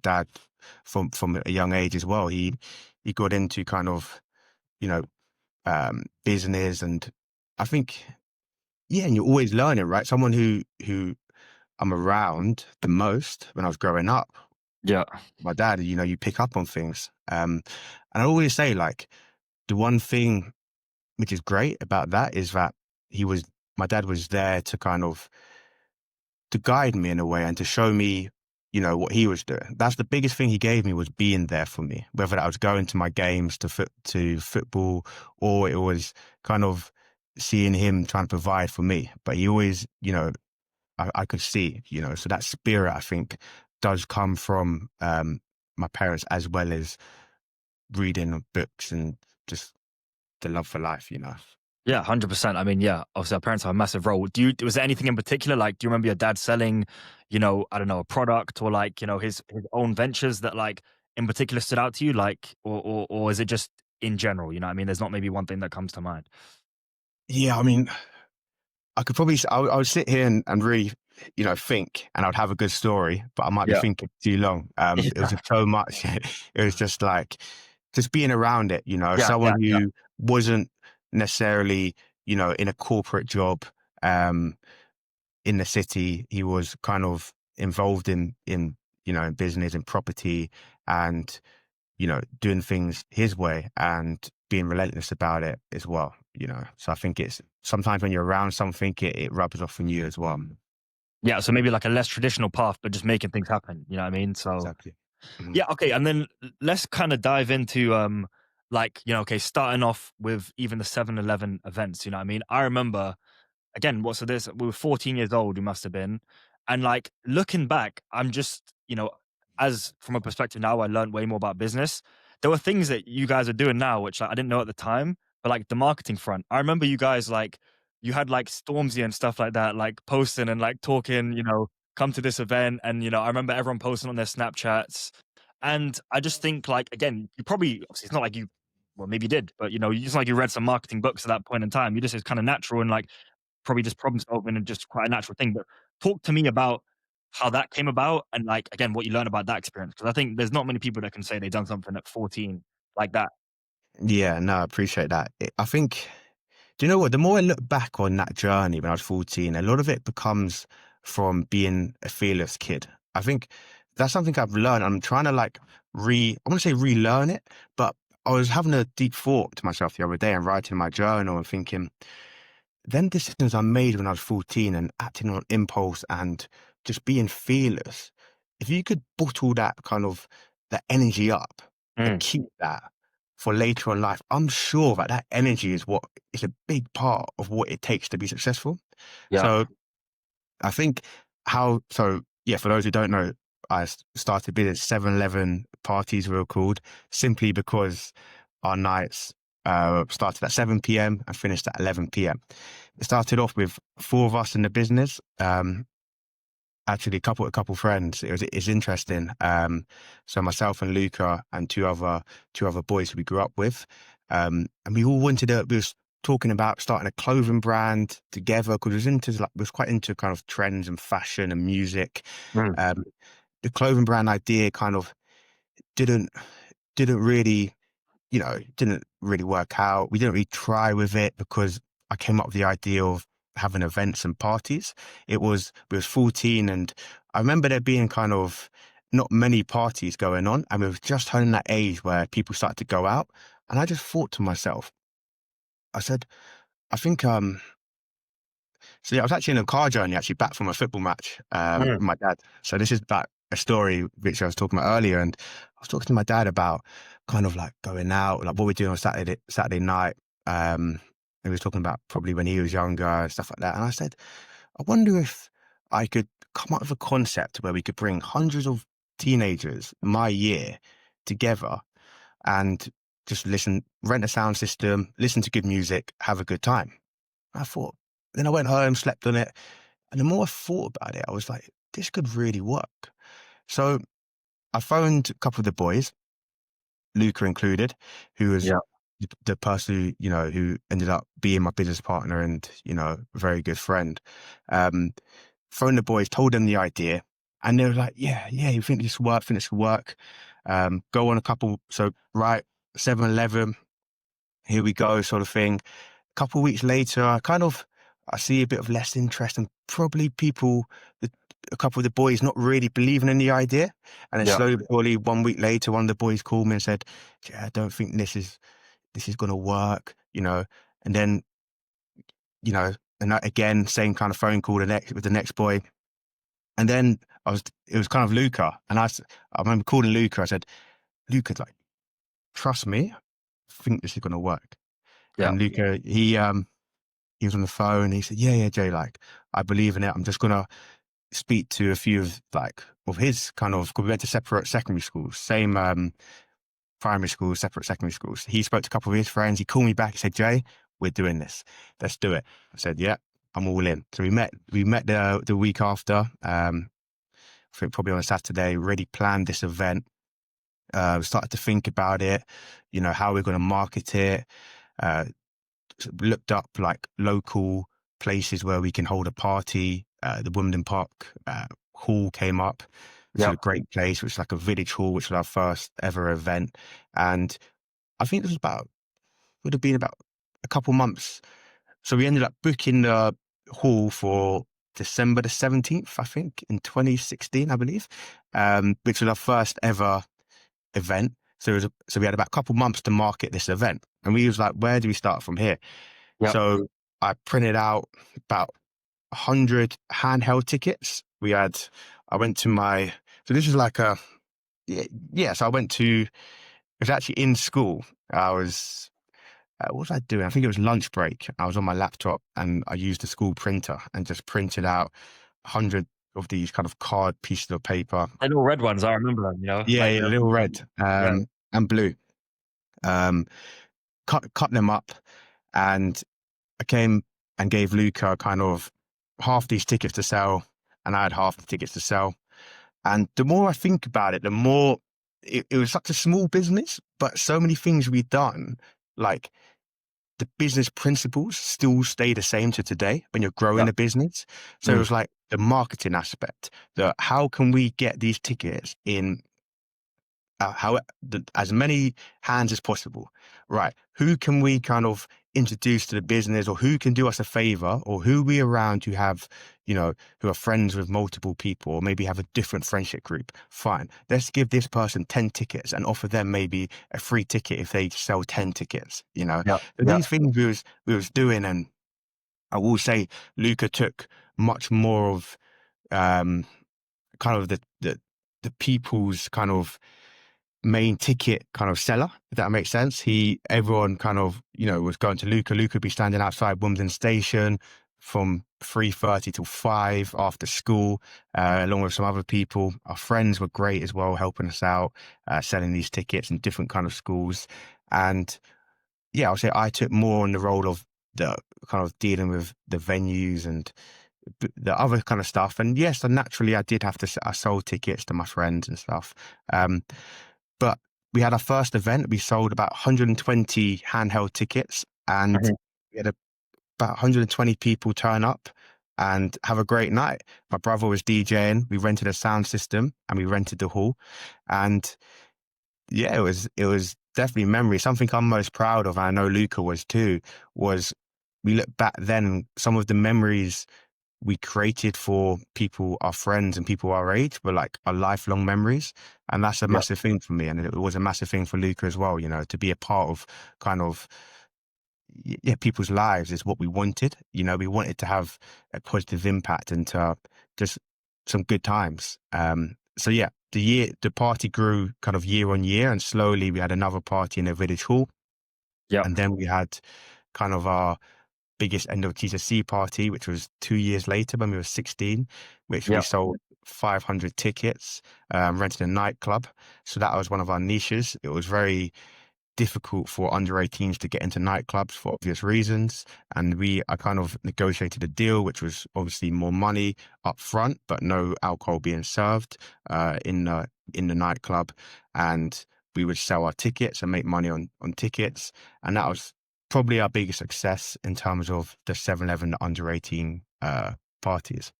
dad, from a young age as well, he got into kind of, you know, business, and I think, yeah, and you're always learning, right? Someone who I'm around the most when I was growing up, Yeah. my dad, you know, you pick up on things. And I always say, like, the one thing which is great about that is that he was, my dad was there to kind of to guide me in a way and to show me, you know, what he was doing. That's the biggest thing he gave me, was being there for me, whether that was going to my games, to football, or it was kind of seeing him trying to provide for me. But he always, you know, I could see, you know, so that spirit, I think, does come from my parents, as well as reading books and just the love for life, you know. Yeah, 100%. I mean, yeah, obviously our parents have a massive role. Was there anything in particular, like, do you remember your dad selling, I don't know, a product, or like, his own ventures that like in particular stood out to you? Like, or is it just in general? You know what I mean? There's not maybe one thing that comes to mind. Yeah, I mean, I could probably, I would sit here and really, you know, think, and I'd have a good story, but I might be Yeah. thinking too long. It was just so much. It was just like, just being around it, you know, Yeah, yeah, someone yeah. who wasn't necessarily, you know, in a corporate job, um, in the city. He was kind of involved in, you know, in business and property, and, you know, doing things his way and being relentless about it as well, you know. So I think it's sometimes when you're around something, it rubs off on you as well. Yeah, so maybe like a less traditional path, but just making things happen. You know what I mean? So Exactly. Mhm. yeah, okay. And then let's kind of dive into like, okay, starting off with even the 7-Eleven events, you know what I mean? I remember, again, what's this? We were 14 years old, we must have been. And like looking back, I'm just, as from a perspective now, I learned way more about business. There were things that you guys are doing now, which like, I didn't know at the time, but like the marketing front. I remember you guys like, you had like Stormzy and stuff like that, like posting and like talking, come to this event. And, I remember everyone posting on their Snapchats. And I just think like, again, you probably, obviously it's not like you, well, maybe you did, but you just like you read some marketing books at that point in time. You just, it's kind of natural and like, probably just problem solving and just quite a natural thing. But talk to me about how that came about and like again what you learned about that experience, because I think there's not many people that can say they've done something at 14 like that. Yeah, no, I appreciate that. I think, do you know what? The more I look back on that journey when I was 14, a lot of it becomes from being a fearless kid. I think that's something I've learned. I'm trying to like I want to say relearn it, but I was having a deep thought to myself the other day and writing in my journal and thinking, then decisions I made when I was 14 and acting on impulse and just being fearless, if you could bottle that kind of that energy up and Mm, keep that for later in life, I'm sure that that energy is what is a big part of what it takes to be successful. yeah. So I think yeah, for those who don't know, started business 7-Eleven parties were called, simply because our nights started at 7 p.m. and finished at 11 p.m. It started off with four of us in the business. Actually, a couple friends. It's interesting. So myself and Luca and two other boys who we grew up with, and we all we was talking about starting a clothing brand together, because we was quite into kind of trends and fashion and music. Mm, Um, the clothing brand idea kind of didn't didn't really didn't really work out. We didn't really try with it because I came up with the idea of having events and parties. We was 14, and I remember there being kind of not many parties going on, and we were just turning that age where people started to go out. And I just thought to myself, I said, I think so yeah, I was actually in a car journey actually back from a football match with mm, my dad. So this is back a story which I was talking about earlier, and I was talking to my dad about kind of like going out, like what we're doing on Saturday night. And we was talking about probably when he was younger and stuff like that. And I said, I wonder if I could come up with a concept where we could bring hundreds of teenagers my year together and just rent a sound system, listen to good music, have a good time. I thought, then I went home, slept on it. And the more I thought about it, I was like, this could really work. So I phoned a couple of the boys, Luca included, who was Yeah. the person who, who ended up being my business partner and, a very good friend. Um, Phoned the boys, told them the idea, and they were like, yeah, you think this will work, think this will work. Go on a couple, so right, 7-Eleven, here we go, sort of thing. A couple of weeks later, I see a bit of less interest and probably a couple of the boys not really believing in the idea. And then Yeah. slowly, but surely, 1 week later, one of the boys called me and said, yeah, I don't think this is going to work, and then, and that, again, same kind of phone call with the next boy. And then it was kind of Luca. And I remember calling Luca. I said, Luca, like, trust me, I think this is going to work. Yeah. And Luca, he was on the phone. He said, yeah, Jay, like, I believe in it. I'm just going to speak to a few of his kind of, because we went to separate secondary schools, same, primary schools, separate secondary schools. He spoke to a couple of his friends. He called me back. He said, Jay, we're doing this. Let's do it. I said, yeah, I'm all in. So we met the week after, I think probably on a Saturday, really planned this event. We started to think about it, how we're going to market it. Uh, Looked up like local places where we can hold a party. The Wimbledon Park hall came up, which is Yeah. a great place, which is like a village hall, which was our first ever event. And I think it would have been about a couple months. So we ended up booking the hall for December the 17th, I think, in 2016, I believe, which was our first ever event. So we had about a couple months to market this event. And we was like, where do we start from here? Yeah. So I printed out about 100 handheld tickets. I went to so this is like so it was actually in school. What was I doing? I think it was lunch break. I was on my laptop and I used the school printer and just printed out 100 of these kind of card pieces of paper. The little red ones, I remember them, Yeah, like yeah, the, little red, yeah. and blue. Um, cut them up, and I came and gave Luca kind of half these tickets to sell, and I had half the tickets to sell. And the more I think about it, the more it was such a small business, but so many things we'd done, like the business principles still stay the same to today when you're Yeah. growing a business. So it Mm. was like the marketing aspect, how can we get these tickets in as many hands as possible, right? Who can we kind of introduce to the business, or who can do us a favor, or who we around who have, who are friends with multiple people, or maybe have a different friendship group. Fine, let's give this person 10 tickets and offer them maybe a free ticket if they sell 10 tickets. Yeah. So Yeah. these things we was doing, and I will say Luca took much more of um kind of the people's kind of main ticket kind of seller, if that makes sense. Everyone kind of, was going to Luca. Luca would be standing outside Wimbledon Station from 3:30 till 5 after school, along with some other people. Our friends were great as well, helping us out, selling these tickets in different kind of schools. And yeah, I'll say I took more on the role of the kind of dealing with the venues and the other kind of stuff. And yes, and naturally I did have to, I sold tickets to my friends and stuff. But we had our first event. We sold about 120 handheld tickets, and Mhm. we had about 120 people turn up and have a great night. My brother was DJing. We rented a sound system and we rented the hall. And yeah, it was definitely memory. Something I'm most proud of, and I know Luca was too, was we look back then, some of the memories we created for people, our friends and people our age, were like our lifelong memories. And that's a Yeah. massive thing for me. And it was a massive thing for Luca as well, to be a part of kind of, yeah, people's lives is what we wanted. We wanted to have a positive impact and to just some good times. So yeah, the party grew kind of year on year, and slowly we had another party in a village hall. Yeah. And then we had kind of our biggest end of GCSE party, which was 2 years later when we were 16, which we Yeah. sold 500 tickets, rented a nightclub. So that was one of our niches. It was very difficult for under 18s to get into nightclubs for obvious reasons. And I kind of negotiated a deal, which was obviously more money up front, but no alcohol being served in the nightclub. And we would sell our tickets and make money on tickets. And that was probably our biggest success in terms of the 7-Eleven under 18 parties.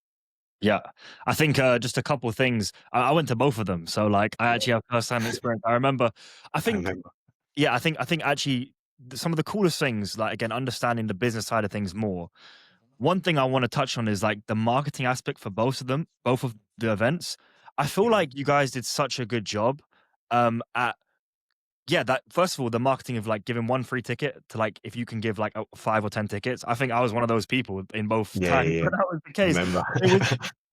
Yeah. I think, just a couple of things. I went to both of them, so, like, I Yeah, actually have first-hand experience. I remember I I think remember. yeah, I think actually some of the coolest things, like, again, understanding the business side of things more. One thing I wanna touch on is, like, the marketing aspect for both of the events. I feel Mhm. like you guys did such a good job, at yeah, that first of all, the marketing of, like, giving 1 free ticket to, like, if you can give, like, 5 or 10 tickets. I think I was one of those people in both Yeah, times yeah, yeah. when that was the I case. remember. It was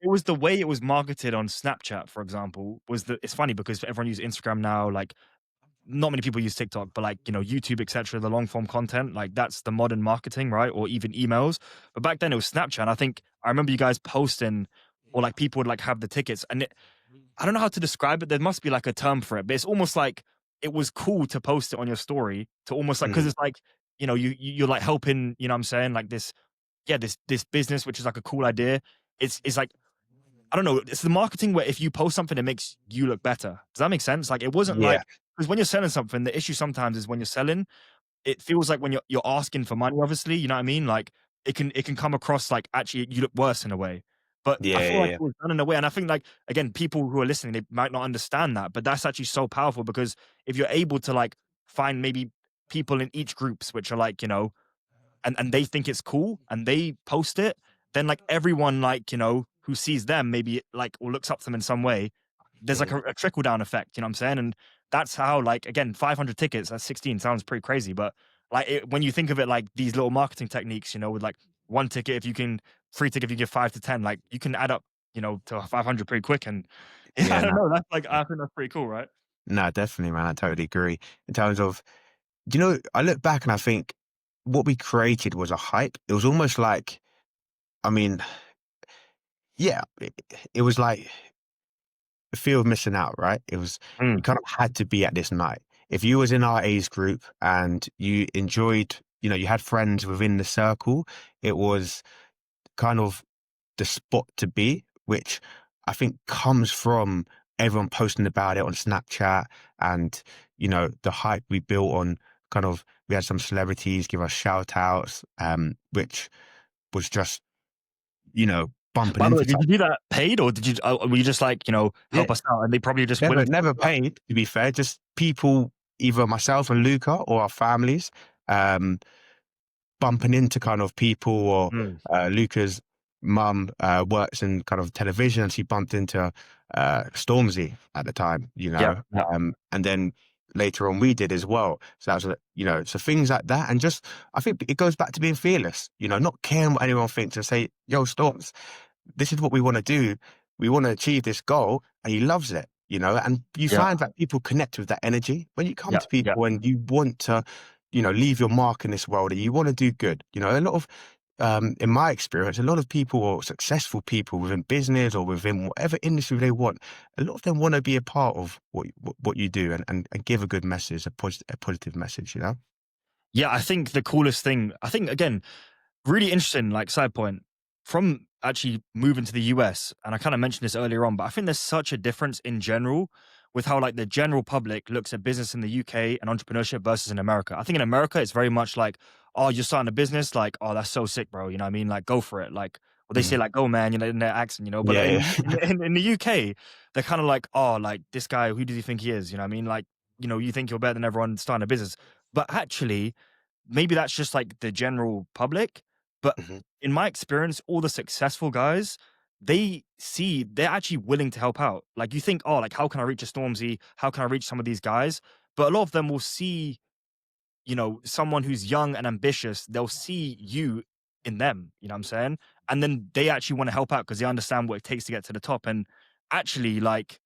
it was the way it was marketed on Snapchat, for example, it's funny because everyone uses Instagram now, like, not many people use TikTok, but, like, YouTube, et cetera, the long form content, like, that's the modern marketing, right? Or even emails. But back then it was Snapchat, and I remember you guys posting or, like, people would, like, have the tickets, and I don't know how to describe it. There must be like a term for it, but it's almost like it was cool to post it on your story to almost like because Mhm. it's like you're like helping. You know what I'm saying? Like this, yeah, this business which is like a cool idea. It's like I don't know. It's the marketing where if you post something, it makes you look better. Does that make sense? Like it wasn't Yeah, like because when you're selling something, the issue sometimes is when you're selling it feels like when you're asking for money, obviously, you know what I mean? Like it can come across like actually you look worse in a way. But I yeah, feel yeah, like yeah. it was done in a way, and I think like again, people who are listening, they might not understand that, but that's actually so powerful because if you're able to like find maybe people in each groups which are like, and they think it's cool and they post it, then like everyone like, who sees them maybe like or looks up to them in some way, there's like Mhm. a trickle down effect, you know what I'm saying? And that's how like again, 500 tickets at 16 sounds pretty crazy, but like when you think of it like these little marketing techniques, with like one ticket, if you can free ticket, if you give 5 to 10, like you can add up, to 500 pretty quick. And yeah, I Yeah, don't no, know. That's like, I think that's pretty cool, right? no, definitely, man. I totally agree. In terms of, I look back and I think what we created was a hype. It was almost like, I mean, yeah, it was like the fear of missing out, right? You Mm, kind of had to be at this night. If you was in our age group and you enjoyed, you had friends within the circle, it was kind of the spot to be, which I think comes from everyone posting about it on Snapchat and, the hype we built on we had some celebrities give us shout outs, which was just, bumping by the way, into did you stuff. do that paid or did you were you just like, Yeah, help us out and they probably just never, willing to never paid, to be fair, just people, either myself and Luca or our families, um, bumping into kind of people or mm, Luca's mum works in kind of television and she bumped into Stormzy at the time, yeah, yeah, and then later on we did as well. So that was, so things like that. And just, I think it goes back to being fearless, not caring what anyone thinks and say, yo, Storms, this is what we want to do. We want to achieve this goal. And he loves it, and you yeah, find that people connect with that energy when you come yeah, to yeah. people and you want to, leave your mark in this world and you want to do good. A lot of, in my experience, a lot of people or successful people within business or within whatever industry they want, a lot of them want to be a part of what you do and give a good message, a positive message, Yeah, I think the coolest thing, I think again, really interesting, like side point from actually moving to the US, and I kind of mentioned this earlier on, but I think there's such a difference in general with how like the general public looks at business in the UK and entrepreneurship versus in America. I think in America it's very much like, oh, you're starting a business, like, oh, that's so sick, bro. You know what I mean? Like, go for it. Like, well, they say Mm. like, go, man, in their accent, But Yeah, in yeah. in the UK, they're kind of like, oh, like this guy, who does he think he is? You know what I mean? Like, you think you're better than everyone starting a business, but actually maybe that's just like the general public, but Mhm. in my experience, all the successful guys, they're actually willing to help out. Like you think, oh, like how can I reach a Stormzy? How can I reach some of these guys? But a lot of them will see, someone who's young and ambitious, they'll see you in them, you know what I'm saying? And then they actually want to help out because they understand what it takes to get to the top. And actually, like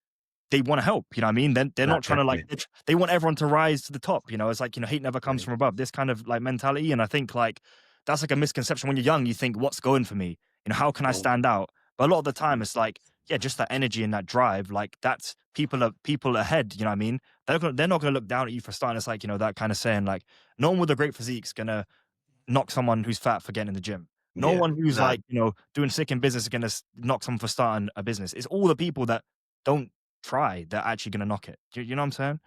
they wanna help, you know what I mean? They're No, not trying to like definitely. they want everyone to rise to the top, It's like, hate never comes Yeah. from above, this kind of like mentality, and I think like that's like a misconception when you're young, you think, "What's going for me?" How can I Mm. stand out? But a lot of the time it's like, yeah, just that energy and that drive, like that's people ahead. You know what I mean? They're not gonna look down at you for starting. It's like, that kind of saying, like, no one with a great physique's gonna knock someone who's fat for getting in the gym. No Yeah. one who's No. like, doing sick in business is gonna knock someone for starting a business. It's all the people that don't try that are actually gonna knock it. You know what I'm saying?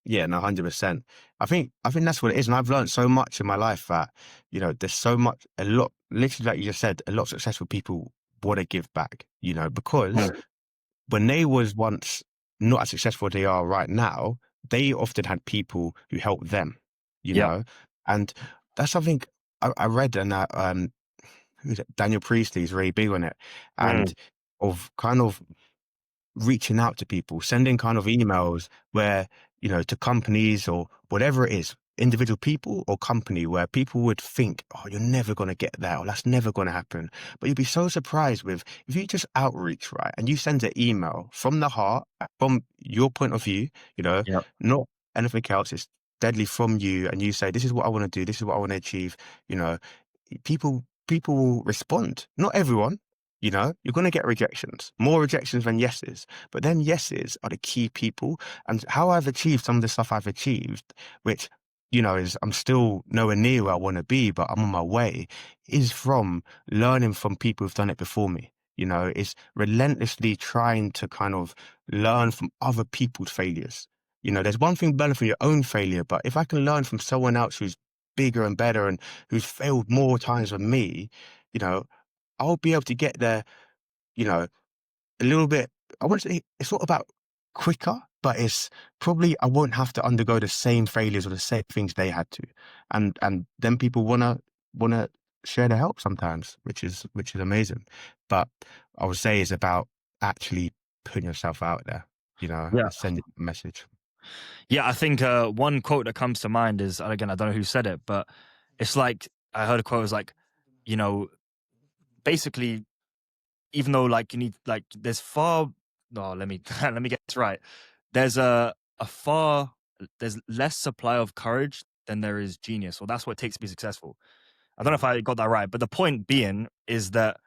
Yeah, no, 100%. I think that's what it is, and I've learned so much in my life that, there's so much a lot literally like you just said, a lot of successful people wanna give back, because Mm. when they was once not as successful as they are right now, they often had people who helped them, you Yeah. know? And that's something I read, and who's it? Daniel Priestley's really big on it, Mm. and of kind of reaching out to people, sending kind of emails where, to companies or whatever it is, individual people or company, where people would think, oh, you're never going to get that, or that's never going to happen. But you'd be so surprised with, if you just outreach, right, and you send an email from the heart, from your point of view, Yeah. not anything else, it's deadly from you, and you say, this is what I want to do, this is what I want to achieve, you know, people will respond. Not everyone, you're going to get rejections, more rejections than yeses, but them yeses are the key people. And how I've achieved some of the stuff I've achieved, which, is I'm still nowhere near where I want to be, but I'm on my way, is from learning from people who've done it before me. It's relentlessly trying to kind of learn from other people's failures. There's one thing learning from your own failure, but if I can learn from someone else who's bigger and better and who's failed more times than me, you know, I'll be able to get there, you know, a little bit. I wouldn't say it's not about quicker, but it's probably I won't have to undergo the same failures or the same things they had to. And then people wanna share their help sometimes, which is amazing. But I would say it's about actually putting yourself out there, Yeah. and sending a message. Yeah, I think one quote that comes to mind is, and again, I don't know who said it, but it's like I heard a quote was like, you know, basically, even though like you need like there's far no, let me let me get this right. There's a far there's less supply of courage than there is genius, or that's what it takes to be successful. I don't know if Mm, I got that right, but the point being is that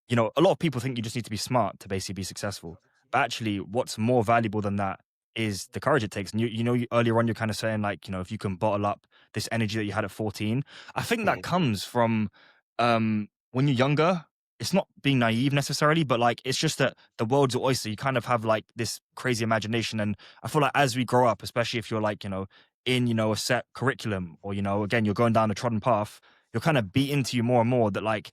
a lot of people think you just need to be smart to basically be successful. But actually, what's more valuable than that is the courage it takes. And earlier on, you're kind of saying like, if you can bottle up this energy that you had at 14, I think that mm, comes from when you're younger. It's not being naive necessarily, but like it's just that the world's your oyster. You kind of have like this crazy imagination, and I feel like as we grow up, especially if you're like in a set curriculum, or again you're going down a trodden path, you're kind of beat into you more and more that like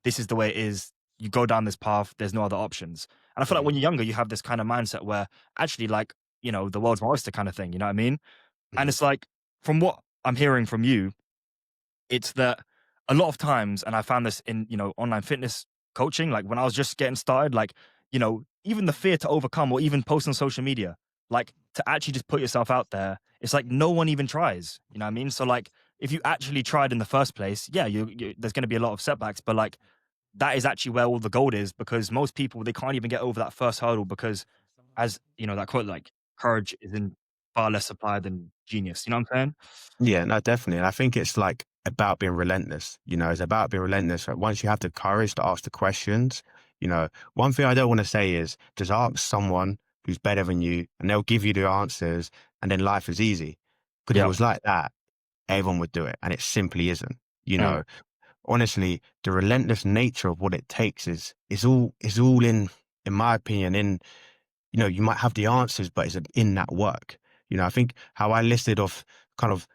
this is the way it is. You go down this path, there's no other options. And I feel like mm, when you're younger, you have this kind of mindset where actually, like, the world's my oyster kind of thing. You know what I mean? And mm, it's like, from what I'm hearing from you, it's that a lot of times, and I found this in, online fitness coaching, like when I was just getting started, like, even the fear to overcome or even post on social media, like to actually just put yourself out there, it's like no one even tries. You know what I mean? So, like, if you actually tried in the first place, yeah, there's going to be a lot of setbacks, but like, that is actually where all the gold is because most people they can't even get over that first hurdle because as that quote like courage is in far less supply than genius. You know what I'm saying? Yeah, no, definitely. And I think it's like about being relentless. It's about being relentless. Right? Once you have the courage to ask the questions, one thing I don't want to say is just ask someone who's better than you and they'll give you the answers and then life is easy. But if it Yeah. was like that, everyone would do it. And it simply isn't. You Mm. know, honestly, the relentless nature of what it takes is all in my opinion, you might have the answers, but it's in that work. I think how I listed off kind of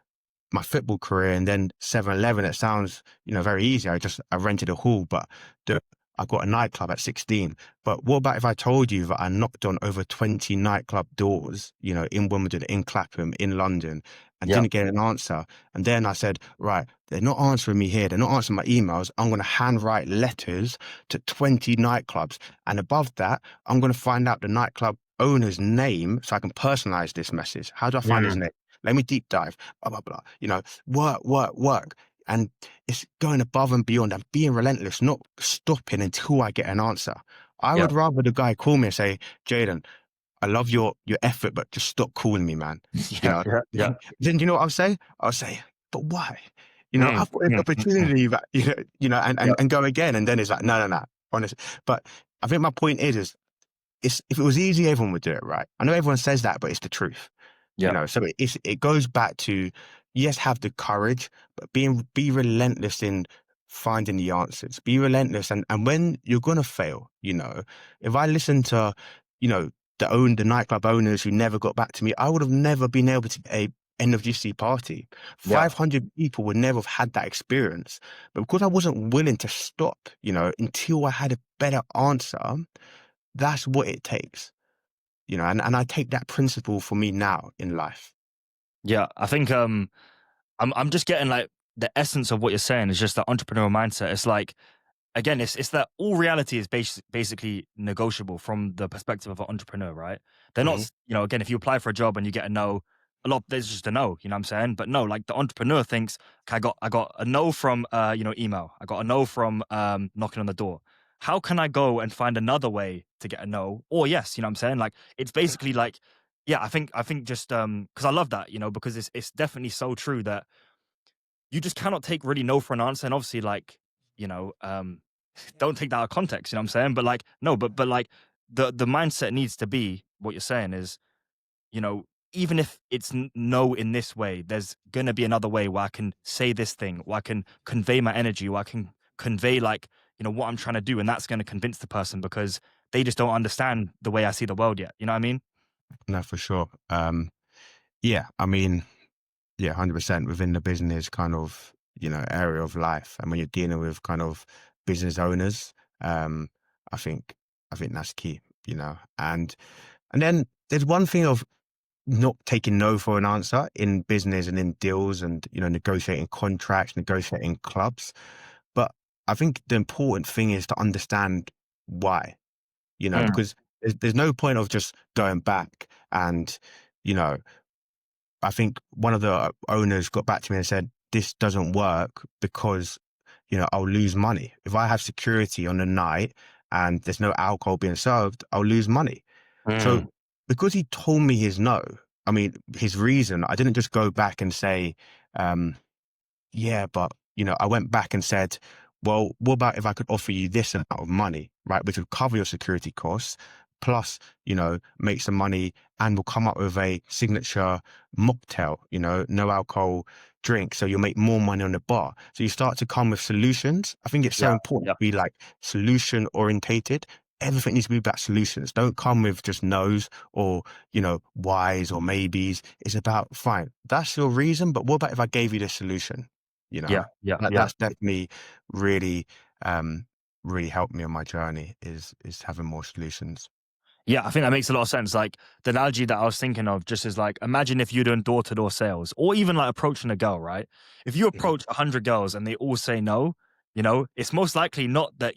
my football career and then 7-Eleven, it sounds, very easy. I rented a hall, but I got a nightclub at 16. But what about if I told you that I knocked on over 20 nightclub doors, in Wimbledon, in Clapham, in London, and Yeah. didn't get an answer? And then I said, right, they're not answering me here. They're not answering my emails. I'm going to handwrite letters to 20 nightclubs. And above that, I'm going to find out the nightclub owner's name so I can personalize this message. How do I find his Mm. name? Let me deep dive, blah, blah, blah. Work, work, work. And it's going above and beyond and being relentless, not stopping until I get an answer. I Yeah. would rather the guy call me and say, Jayden, I love your effort, but just stop calling me, man. You Yeah. know, Yeah. Yeah. then you know what I'll say? I'll say, but why? Mm. I've got an Mm. Mm. Mm. opportunity that, and, Yeah. and, and go again. And then it's like, no, no, no, honestly. But I think my point is it's if it was easy, everyone would do it, right? I know everyone says that, but it's the truth, Yeah. So it goes back to, yes, have the courage, but be relentless in finding the answers. Be relentless, and when you're gonna fail, if I listen to, you know, the nightclub owners who never got back to me, I would have never been able to get a NWC party. Yeah. 500 people would never have had that experience. But because I wasn't willing to stop, until I had a better answer, that's what it takes, and I take that principle for me now in life. Yeah. I think I'm just getting like the essence of what you're saying is just the entrepreneurial mindset. It's like, again, it's that all reality is basically negotiable from the perspective of an entrepreneur, right? They're not, Hmm. again, if you apply for a job and you get a no, there's just a no, you know what I'm saying? But no, like the entrepreneur thinks, okay, I got a no from email. I got a no from knocking on the door. How can I go and find another way to get a no or yes, you know what I'm saying? Like it's basically like, yeah, I think just because I love that, because it's definitely so true that you just cannot take really no for an answer. And obviously, like, you know, um, don't take that out of context, you know what I'm saying? But like, no, but like the mindset needs to be what you're saying is, you know, even if it's no in this way, there's gonna be another way where I can say this thing, or I can convey my energy, or I can convey like, what I'm trying to do, and that's gonna convince the person because they just don't understand the way I see the world yet. You know what I mean? No, for sure. Yeah, I mean, yeah, 100% within the business kind of, area of life. And when you're dealing with kind of business owners, um, I think, I think that's key, and then there's one thing of not taking no for an answer in business and in deals and, negotiating contracts, negotiating clubs. But I think the important thing is to understand why, Mm, because there's no point of just going back and, you know, I think one of the owners got back to me and said, this doesn't work because, I'll lose money. If I have security on the night and there's no alcohol being served, I'll lose money. So mm, because he told me his no, I mean, his reason, I didn't just go back and say, um, yeah, but I went back and said, well, what about if I could offer you this amount of money, right, which would cover your security costs, plus, make some money, and we'll come up with a signature mocktail, no alcohol drink, so you'll make more money on the bar. So you start to come with solutions. I think it's so yeah, important yeah, to be like solution orientated. Everything needs to be about solutions. Don't come with just no's or, whys or maybes. It's about, fine, that's your reason, but what about if I gave you the solution? You yeah, know, yeah, yeah. that's definitely really, um, really helped me on my journey is having more solutions. Yeah, I think that makes a lot of sense. Like the analogy that I was thinking of just is like, imagine if you're doing door to door sales or even like approaching a girl, right? If you Mhm. approach 100 girls and they all say no, it's most likely not that,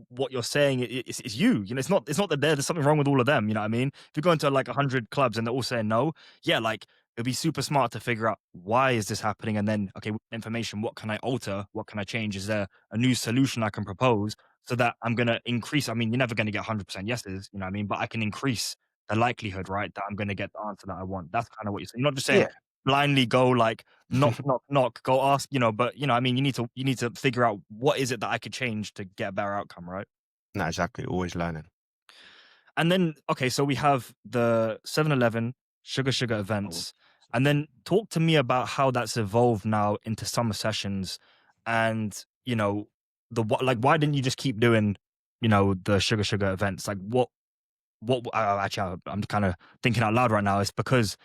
what you're saying is you. It's not that there's something wrong with all of them. You know what I mean? If you're going to like 100 clubs and they're all saying no, yeah, like it'd be super smart to figure out why is this happening and then, okay, with information, what can I alter? What can I change? Is there a new solution I can propose? So that I'm gonna increase. I mean, you're never gonna get 100% yeses, you know what I mean? But I can increase the likelihood, right, that I'm gonna get the answer that I want. That's kind of what you're saying. You're not just saying Yeah. blindly go like knock, knock, knock, go ask, but I mean, you need to figure out what is it that I could change to get a better outcome, right? No, exactly. Always learning. And then, okay, so we have the 7-Eleven Sugar Sugar events. And then talk to me about how that's evolved now into summer sessions and, like, why didn't you just keep doing, the Sugar Sugar events? Like, actually, I'm kind of thinking out loud right now. It's because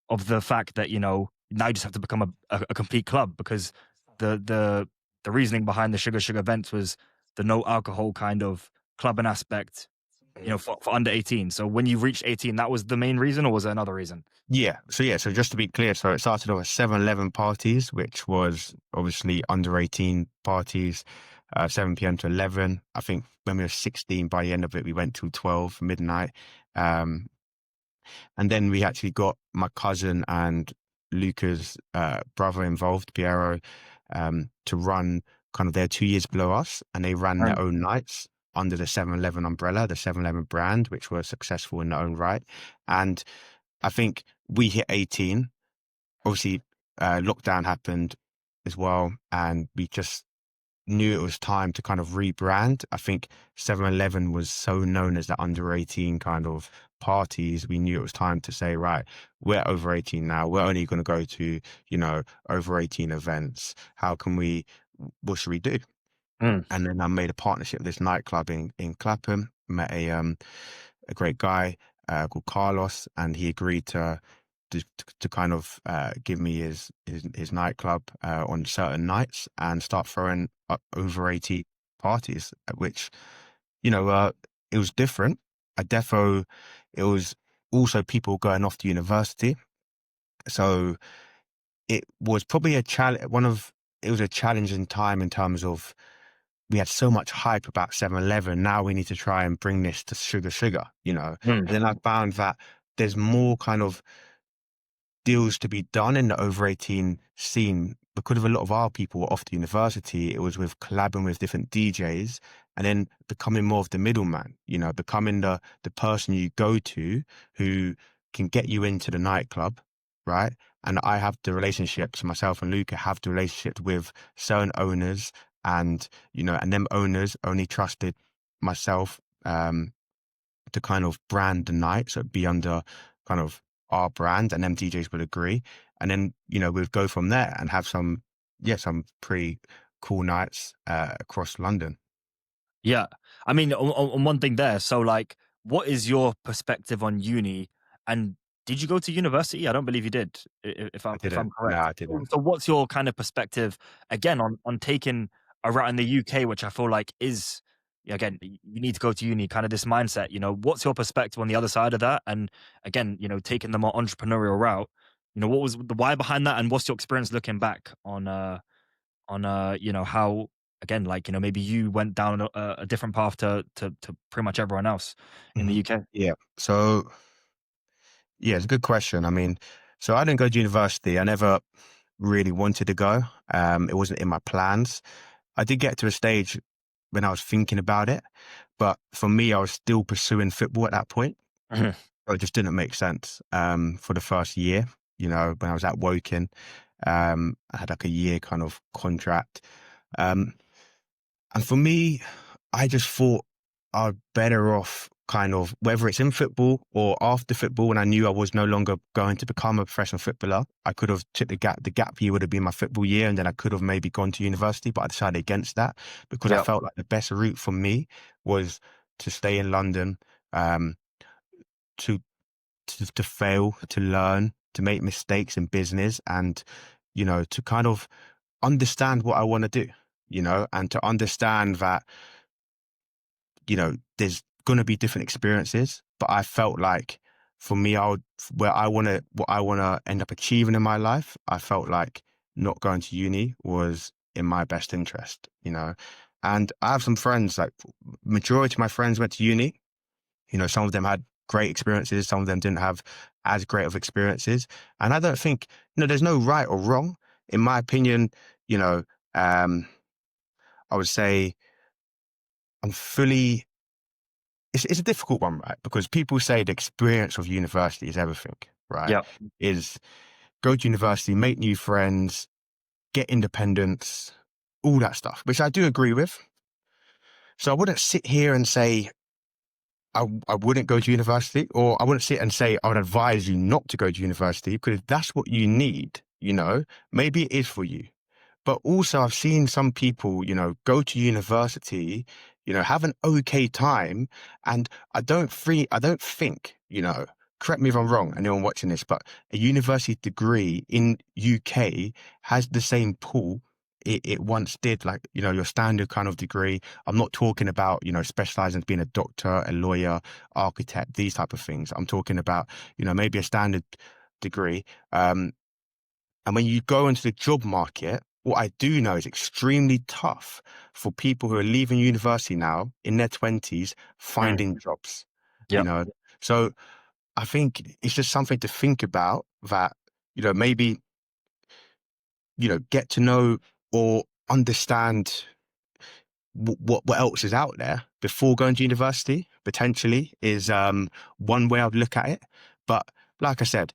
of the fact that, now you just have to become a complete club because the, the reasoning behind the Sugar Sugar events was the no alcohol kind of clubbing aspect for under 18. So when you reached 18, that was the main reason, or was there another reason? So just to be clear, so it started off at 7-Eleven parties, which was obviously under 18 parties, 7 p.m. to 11. I think when we were 16, by the end of it, we went till 12 midnight. Um, and then we actually got my cousin and Luca's brother involved, Piero, to run kind of, they're 2 years below us, and they ran their Mm. own nights under the 7-Eleven umbrella, the 7-Eleven brand, which were successful in their own right. And I think we hit 18. Obviously, lockdown happened as well, and we just knew it was time to kind of rebrand. I think 7-Eleven was so known as the under 18 kind of parties. We knew it was time to say, right, we're over 18 now. We're only going to go to, over 18 events. How can we, what should we do? Mm. And then I made a partnership with this nightclub in Clapham, met a great guy called Carlos, and he agreed to kind of give me his nightclub on certain nights and start throwing over 80 parties, which, it was different. It was also people going off to university. So it was probably a challenge, it was a challenging time in terms of we had so much hype about 7-Eleven. Now we need to try and bring this to sugar. Mm. And then I found that there's more kind of deals to be done in the over 18 scene because of a lot of our people were off to university. It was with collabing with different DJs and then becoming more of the middleman, becoming the person you go to who can get you into the nightclub, right? And I have the relationships, myself and Luca have the relationships with certain owners and them owners only trusted myself, to kind of brand the night. So it'd be under kind of our brand and them DJs would agree. And then, we'd go from there and have some pretty cool nights across London. Yeah. I mean, on one thing there, so, like, what is your perspective on uni, and did you go to university? I don't believe you did, if I'm No, correct. I So didn't. what's your kind of perspective, again, on taking a route in the UK, which I feel like is, again, you need to go to uni, kind of this mindset, what's your perspective on the other side of that? And again, taking the more entrepreneurial route, what was the why behind that, and what's your experience looking back on how, again, like, maybe you went down a different path to pretty much everyone else in the Mhm. UK. Yeah. So, yeah, it's a good question. I mean, so I didn't go to university. I never really wanted to go. It wasn't in my plans. I did get to a stage when I was thinking about it, but for me, I was still pursuing football at that point. Mhm. So it just didn't make sense for the first year. When I was at Woking, I had like a year kind of contract. Um, and for me, I just thought I'd better off kind of, whether it's in football or after football, when I knew I was no longer going to become a professional footballer, I could have took the gap. The gap year would have been my football year, and then I could have maybe gone to university, but I decided against that because I Yep. felt like the best route for me was to stay in London, um, to to fail, to learn, to make mistakes in business, and to kind of understand what I want to do, and to understand that there's going to be different experiences. But I felt like for me, what I want to end up achieving in my life, I felt like not going to uni was in my best interest. And I have some friends, like majority of my friends went to uni. Some of them had great experiences, some of them didn't have as great of experiences. And I don't think, there's no right or wrong. In my opinion, you know, um, I would say I'm fully, it's a difficult one, right? Because people say the experience of university is everything, right? Yep. Is go to university, make new friends, get independence, all that stuff, which I do agree with. So I wouldn't sit here and say I wouldn't go to university, or I wouldn't sit and say I would advise you not to go to university, because if that's what you need, maybe it is for you. But also, I've seen some people, go to university, have an okay time, and I don't think, correct me if I'm wrong, anyone watching this, but a university degree in UK has the same pull it once did, like, your standard kind of degree. I'm not talking about, specializing as being a doctor, a lawyer, architect, these type of things. I'm talking about, maybe a standard degree. And when you go into the job market, what I do know is extremely tough for people who are leaving university now in their 20s Mm. finding jobs, you Yep. know. So I think it's just something to think about, that, maybe, get to know or understand what else is out there before going to university, potentially, is one way I'd look at it. But like I said,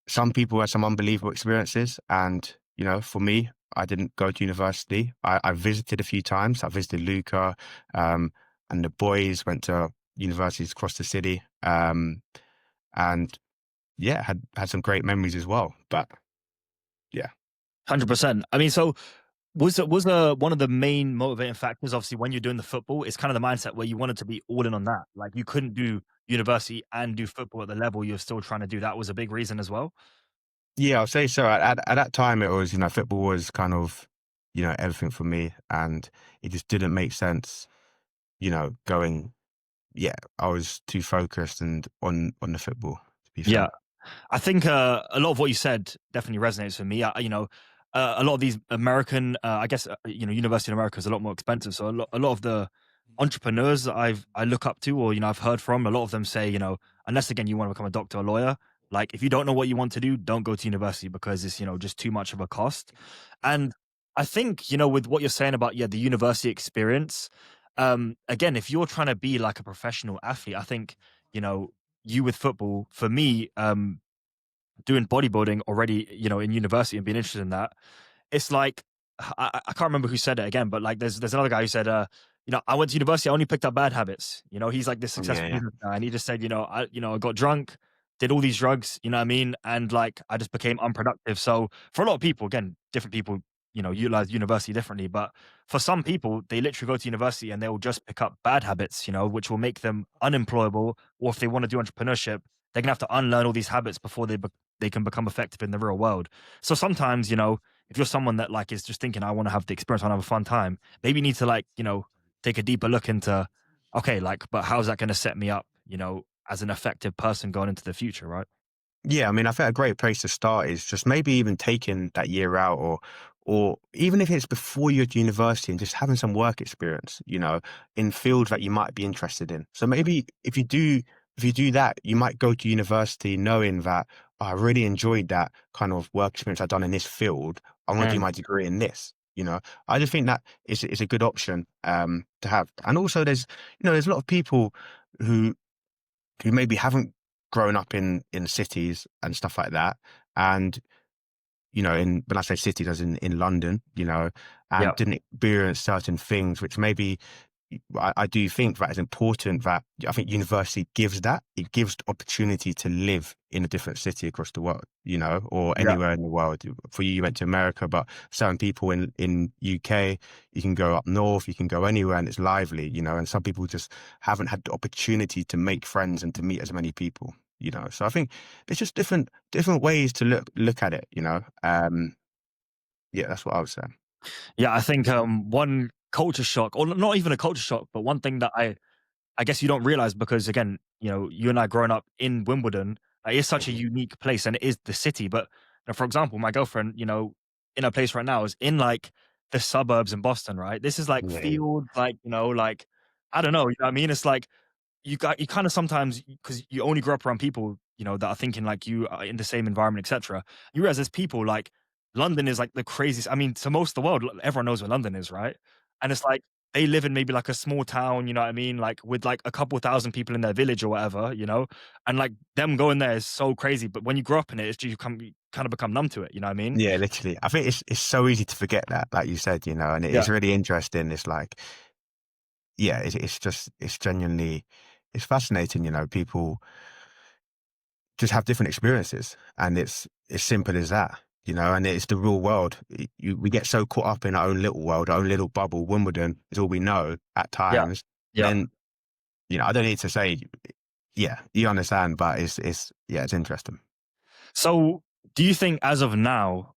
some people had some unbelievable experiences, and for me, I didn't go to university. I visited a few times. I visited Luca, um, and the boys went to universities across the city, and yeah, had some great memories as well. But yeah, 100%. I mean, so was one of the main motivating factors, obviously, when you're doing the football, it's kind of the mindset where you wanted to be all in on that. Like, you couldn't do university and do football at the level you're still trying to do. That was a big reason as well? yeah, I'll say so. At that time, it was, football was kind of, everything for me, and it just didn't make sense, going. Yeah, I was too focused and on the football. To be Yeah. fair. I think a lot of what you said definitely resonates with me. A lot of these American, I guess, university in America is a lot more expensive. So a lot of the entrepreneurs that I look up to, or I've heard from, a lot of them say, unless again you want to become a doctor or lawyer, like if you don't know what you want to do, don't go to university because it's just too much of a cost. And I think with what you're saying about the university experience, again, if you're trying to be like a professional athlete, I think you know you with football, for me, doing bodybuilding already, in university and being interested in that, it's like I can't remember who said it again, but like there's another guy who said, I went to university, I only picked up bad habits. He's like this Yeah, successful yeah, business guy, and he just said, I got drunk, did all these drugs, you know what I mean, and like I just became unproductive. So for a lot of people, again, different people, utilize university differently, but for some people, they literally go to university and they will just pick up bad habits, which will make them unemployable, or if they want to do entrepreneurship, they're gonna have to unlearn all these habits before they can become effective in the real world. So sometimes, if you're someone that like is just thinking, I want to have the experience, I want to have a fun time, maybe you need to like, take a deeper look into, okay, like, but how's that going to set me up, as an effective person going into the future, right? yeah. I mean, I think a great place to start is just maybe even taking that year out, or even if it's before you're at university and just having some work experience, in fields that you might be interested in. So maybe if you do that, you might go to university knowing that, "Oh, I really enjoyed that kind of work experience I've done in this field. I want to do Mm, my degree in this." I just think that is a good option to have. And also, there's a lot of people who maybe haven't grown up in cities and stuff like that, and in when I say cities, as in London, yeah, and didn't experience certain things, which maybe I do think that is important. That I think university gives that. It gives the opportunity to live in a different city across the world, or yeah. anywhere in the world. For you, you went to America, but certain people in UK, you can go up north, you can go anywhere, and it's lively, and some people just haven't had the opportunity to make friends and to meet as many people. So I think it's just different ways to look at it. Yeah, that's what I would say. Yeah, I think one culture shock, or not even a culture shock, but one thing that I guess you don't realize, because again, you and I growing up in Wimbledon, it is such a Mhm. unique place and it is the city. But for example, my girlfriend, in a place right now is in like the suburbs in Boston, right? This is like Yeah, yeah. fields, like, like I don't know, you know what I mean? It's like you kind of sometimes, because you only grow up around people, that are thinking like you are in the same environment, etc. You realize there's people like London is like the craziest. I mean, to most of the world, everyone knows where London is, right? And it's like they live in maybe like a small town, you know what I mean? Like with like a couple thousand people in their village or whatever, and like them going there is so crazy. But when you grow up in it, it's just you kind of become numb to it, you know what I mean? Yeah, literally. I think it's so easy to forget that, like you said, and Yeah. it's really interesting. It's like, yeah, it's just it's genuinely it's fascinating. People just have different experiences, and it's as simple as that. And it's the real world. We get so caught up in our own little world, our own little bubble. Wimbledon is all we know at Yeah. times. Yeah. Then, I don't need to say, yeah, you understand, but it's yeah, it's interesting. So, do you think as of now,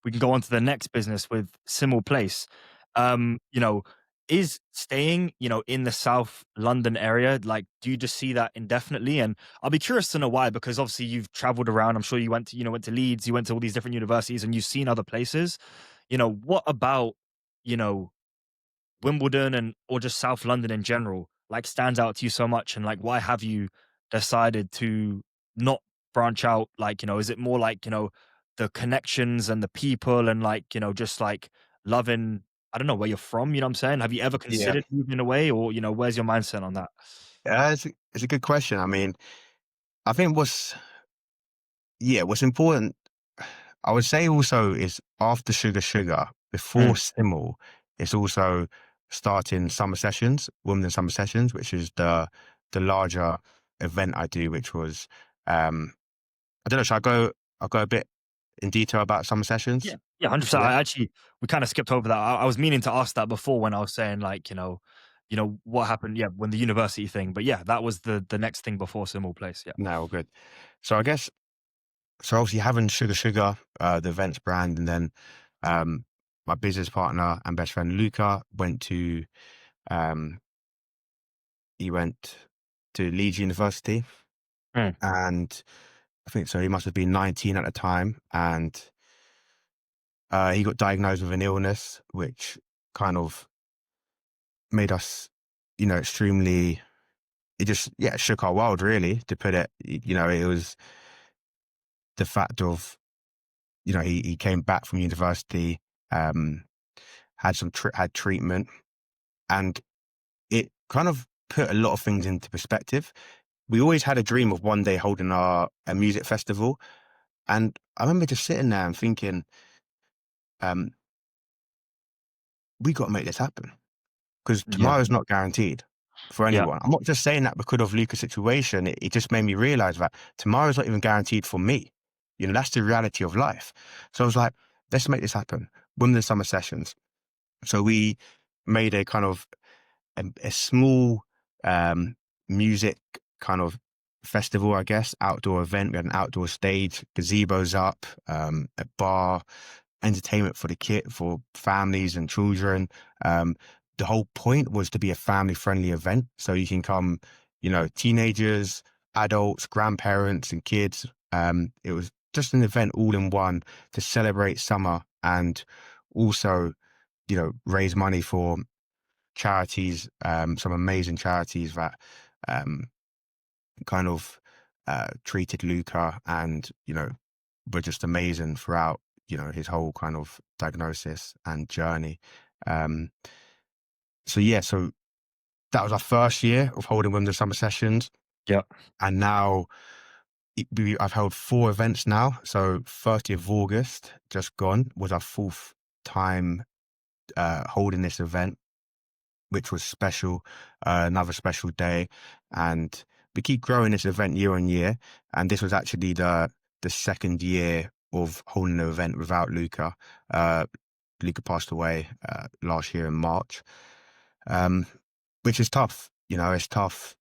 we can go on to the next business with Simmel Place? Um, you know, is staying, in the South London area, like, do you just see that indefinitely? And I'll be curious to know why, because obviously you've traveled around. I'm sure you went to Leeds, you went to all these different universities, and you've seen other places. What about, you know, Wimbledon and or just South London in general, like, stands out to you so much? And like, why have you decided to not branch out? Like, is it more like, the connections and the people and like, just like loving, I don't know, where you're from, you know what I'm saying? Have you ever Yeah, considered moving away, or, where's your mindset on that? it's a good question. I mean, I think what's important. I would say also is after Sugar Sugar, before Mm. Simmel, it's also starting summer sessions, Women in Summer Sessions, which is the larger event I do, which was I don't know, should I go I'll go a bit in detail about summer Yeah, sessions? yeah, 100%. Yeah? I actually we kinda skipped over that. I was meaning to ask that before when I was saying, like, what happened, yeah, when the university thing, but yeah, that was the next thing before Simul Place, yeah. No, all good. So I guess so obviously having Sugar Sugar, the events brand, and then um my business partner and best friend Luca um he went to Leeds University, Mm, and I think so he must have been 19 at the time, and he got diagnosed with an illness which kind of made us, extremely, it just, yeah, shook our world really, to put it. It was the fact of, he came back from university, um, had treatment, and it kind of put a lot of things into perspective. We always had a dream of one day holding a music festival, and I remember just sitting there and thinking, um, we got to make this happen, because yeah, tomorrow's not guaranteed for yeah, anyone. I'm not just saying that because of Luca's situation. It just made me realize that tomorrow's not even guaranteed for me. That's the reality of life. So I was like, let's make this happen. Women in Summer Sessions. So we made a kind of a small um, music kind of festival, I guess, outdoor event. We had an outdoor stage, gazebos up, a bar, entertainment for the kid, for families and children. Um, the whole point was to be a family friendly event. So you can come, teenagers, adults, grandparents, and kids. It was just an event all in one to celebrate summer, and also, raise money for charities, some amazing charities that um, kind of treated Luca, and, were just amazing throughout, his whole kind of diagnosis and journey. Um, so yeah, so that was our first year of holding Women Summer Sessions. yeah, And now I've held 4 events now. So 30th of August, just gone, was our 4th time holding this event, which was special, another special day. And we keep growing this event year on year. And this was actually the second year of holding the event without Luca. Uh, Luca passed away last year in March, um, which is tough. It's tough.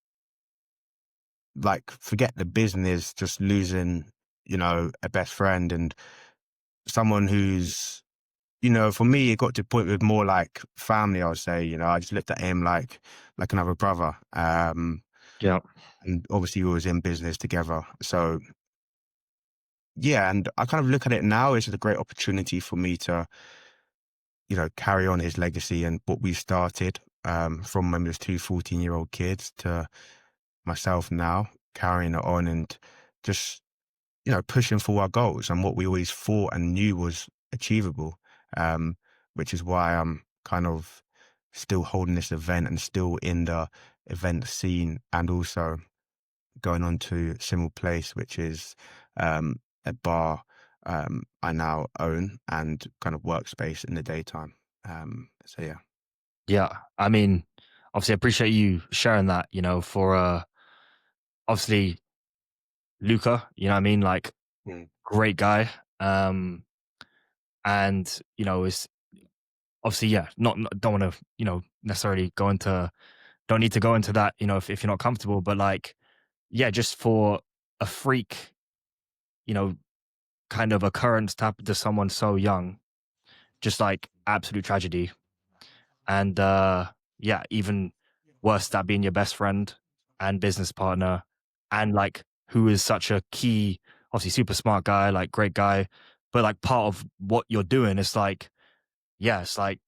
Like, forget the business, just losing, a best friend and someone who's, for me, it got to a point with more like family, I would say. I just looked at him like another brother. yeah, And obviously we was in business together. So yeah, and I kind of look at it now as a great opportunity for me to, carry on his legacy and what we started, from when we was 2 14-year-old kids to myself now, carrying it on and just, pushing for our goals and what we always thought and knew was achievable. Um, which is why I'm kind of still holding this event and still in the event scene, and also going on to Simul Place, which is a bar I now own and kind of workspace in the daytime. So yeah. yeah. I mean, obviously, I appreciate you sharing that, for, obviously, Luca, you know what I mean? Like, Mm. great guy, um, and, is obviously, yeah, not don't wanna, necessarily don't need to go into that, if you're not comfortable, but, like, yeah, just for a freak, you know, kind of occurrence to happen to someone so young, just, like, absolute tragedy, and, yeah, even worse, that being your best friend and business partner, and, like, who is such a key, obviously super smart guy, like, great guy, but, like, part of what you're doing is, like, yeah, it's like,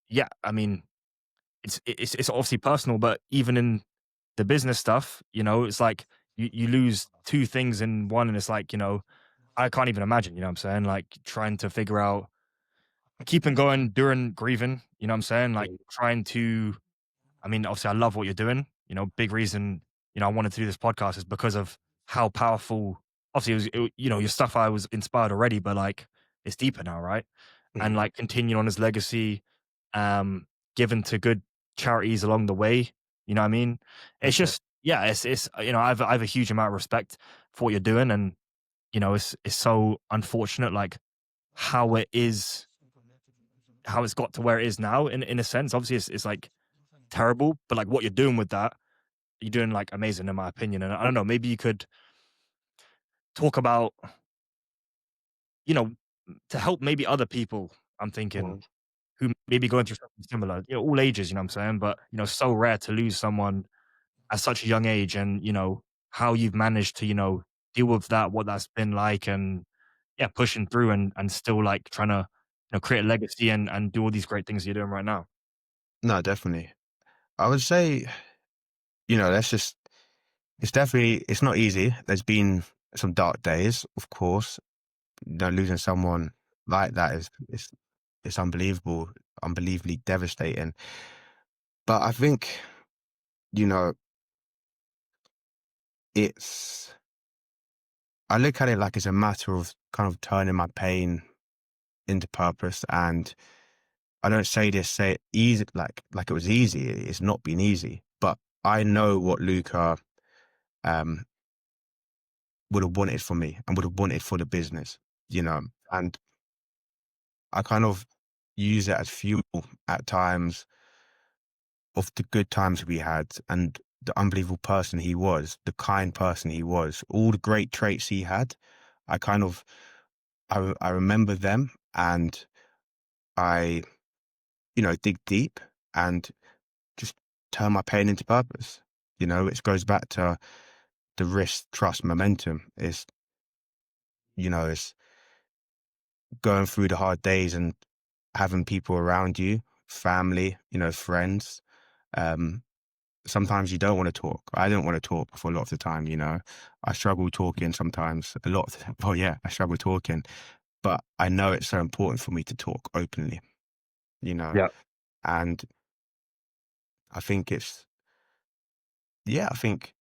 yeah, I mean, it's obviously personal, but even in the business stuff, it's like you lose 2 things in one, and it's like, I can't even imagine, you know what I'm saying? Like, trying to figure out keeping going during grieving, you know what I'm saying? Like, Mm. trying to, I mean, obviously, I love what you're doing, big reason, I wanted to do this podcast is because of how powerful obviously you know, your stuff I was inspired already, but like it's deeper now, right? And Mm, like continuing on his legacy, um, given to good charities along the way. You know what I mean? It's that's it. just yeah, it's you know, I have a huge amount of respect for what you're doing, and you know, it's so unfortunate like how it is, how it's got to where it is now. In a sense, obviously, it's like terrible, but like what you're doing with that, you're doing like amazing in my opinion. And I don't know, maybe you could talk about, you know, to help maybe other people. I'm thinking Mm. who may be going through something similar, you know, all ages, you know what I'm saying? But, you know, so rare to lose someone at such a young age and, you know, how you've managed to, you know, deal with that, what that's been like and yeah, pushing through and still like trying to, you know, create a legacy and do all these great things you're doing right now. No, definitely. I would say, that's just it's not easy. There's been some dark days, of course. Losing someone like that is it's unbelievable, unbelievably devastating. But I think, you know, it's I look at it like it's a matter of kind of turning my pain into purpose. And I don't say it easy like it was easy. It's not been easy. But I know what Luca um would have wanted for me and would have wanted for the business, you know. And I kind of use it as fuel at times of the good times we had and the unbelievable person he was, the kind person he was, all the great traits he had. I kind of I remember them and I, dig deep and just turn my pain into purpose. It goes back to the risk, trust, momentum. It's going through the hard days and having people around you, family, friends. Um, Sometimes you don't want to talk. I don't want to talk for a lot of the time, you know. I struggle talking sometimes, a lot of the time. Well, yeah, I struggle talking, but I know it's so important for me to talk openly, you know. Yeah. And I think I think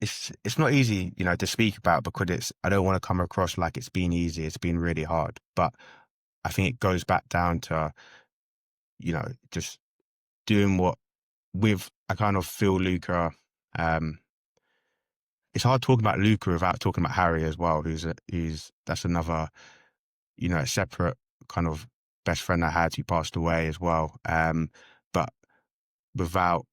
it's not easy, to speak about because I don't want to come across like it's been easy. It's been really hard. But I think it goes back down to, just doing what I kind of feel Luca, um, it's hard talking about Luca without talking about Harry as well, that's another, a separate kind of best friend I had who passed away as well. But without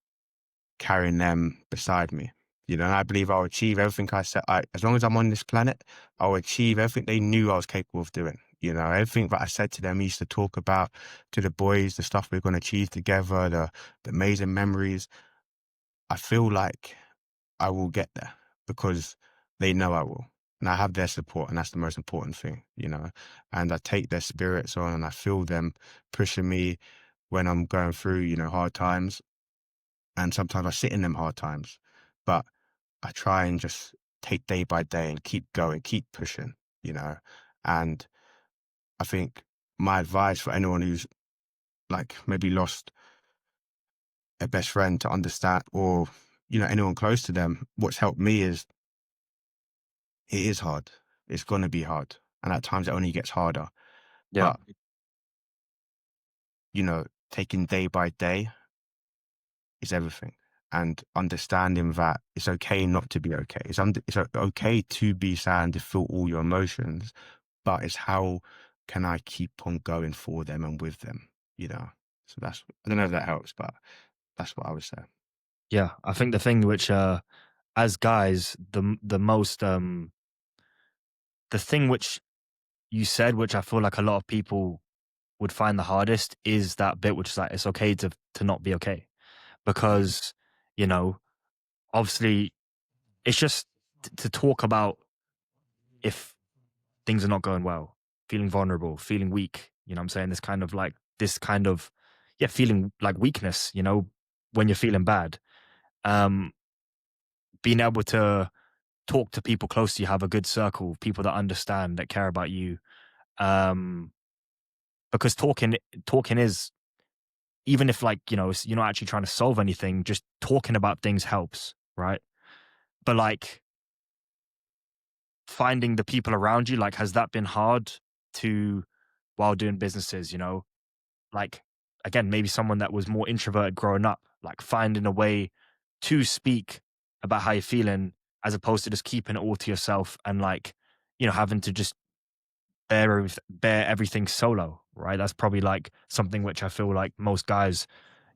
carrying them beside me. And I believe I'll achieve everything as long as I'm on this planet, I'll achieve everything they knew I was capable of doing. Everything that I said to them, used to talk about to the boys, the stuff we're going to achieve together, the amazing memories. I feel like I will get there because they know I will. And I have their support, and that's the most important thing. And I take their spirits on and I feel them pushing me when I'm going through, hard times. And sometimes I sit in them hard times, but I try and just take day by day and keep going, keep pushing, you know. And I think my advice for anyone who's like maybe lost a best friend to understand, or, anyone close to them, what's helped me is it is hard. It's going to be hard. And at times it only gets harder. Yeah. But, taking day by day is everything. And understanding that it's okay not to be okay. Okay to be sad and to feel all your emotions, but it's how can I keep on going for them and with them, you know? So I don't know if that helps, but that's what I would say. Yeah. I think the thing which as guys, the most the thing which you said, which I feel like a lot of people would find the hardest is that bit which is like it's okay to not be okay. Mm, Because, you know, obviously it's just to talk about if things are not going well, feeling vulnerable, feeling weak, you know what I'm saying? This kind of yeah, feeling like weakness, you know, when you're feeling bad. Um, being able to talk to people close to you, have a good circle, people that understand, that care about you. Um, because talking is even if like, you know, you're not actually trying to solve anything, just talking about things helps, right? But like finding the people around you, like, has that been hard to while doing businesses, you know? Like, again, maybe someone that was more introverted growing up, like, finding a way to speak about how you're feeling as opposed to just keeping it all to yourself and, like, having to just bear everything solo, right? That's probably, like, something which I feel like most guys,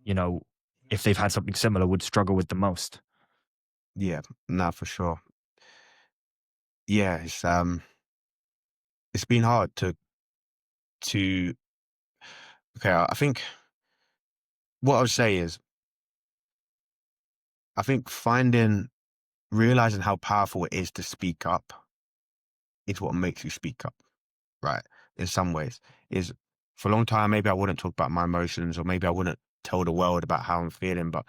you know, if they've had something similar, would struggle with the most. Yeah, no, for sure. Yeah, it's been hard to okay, I think what I would say is I think realizing how powerful it is to speak up is what makes you speak up, right? In some ways, is for a long time maybe I wouldn't talk about my emotions or maybe I wouldn't tell the world about how I'm feeling, but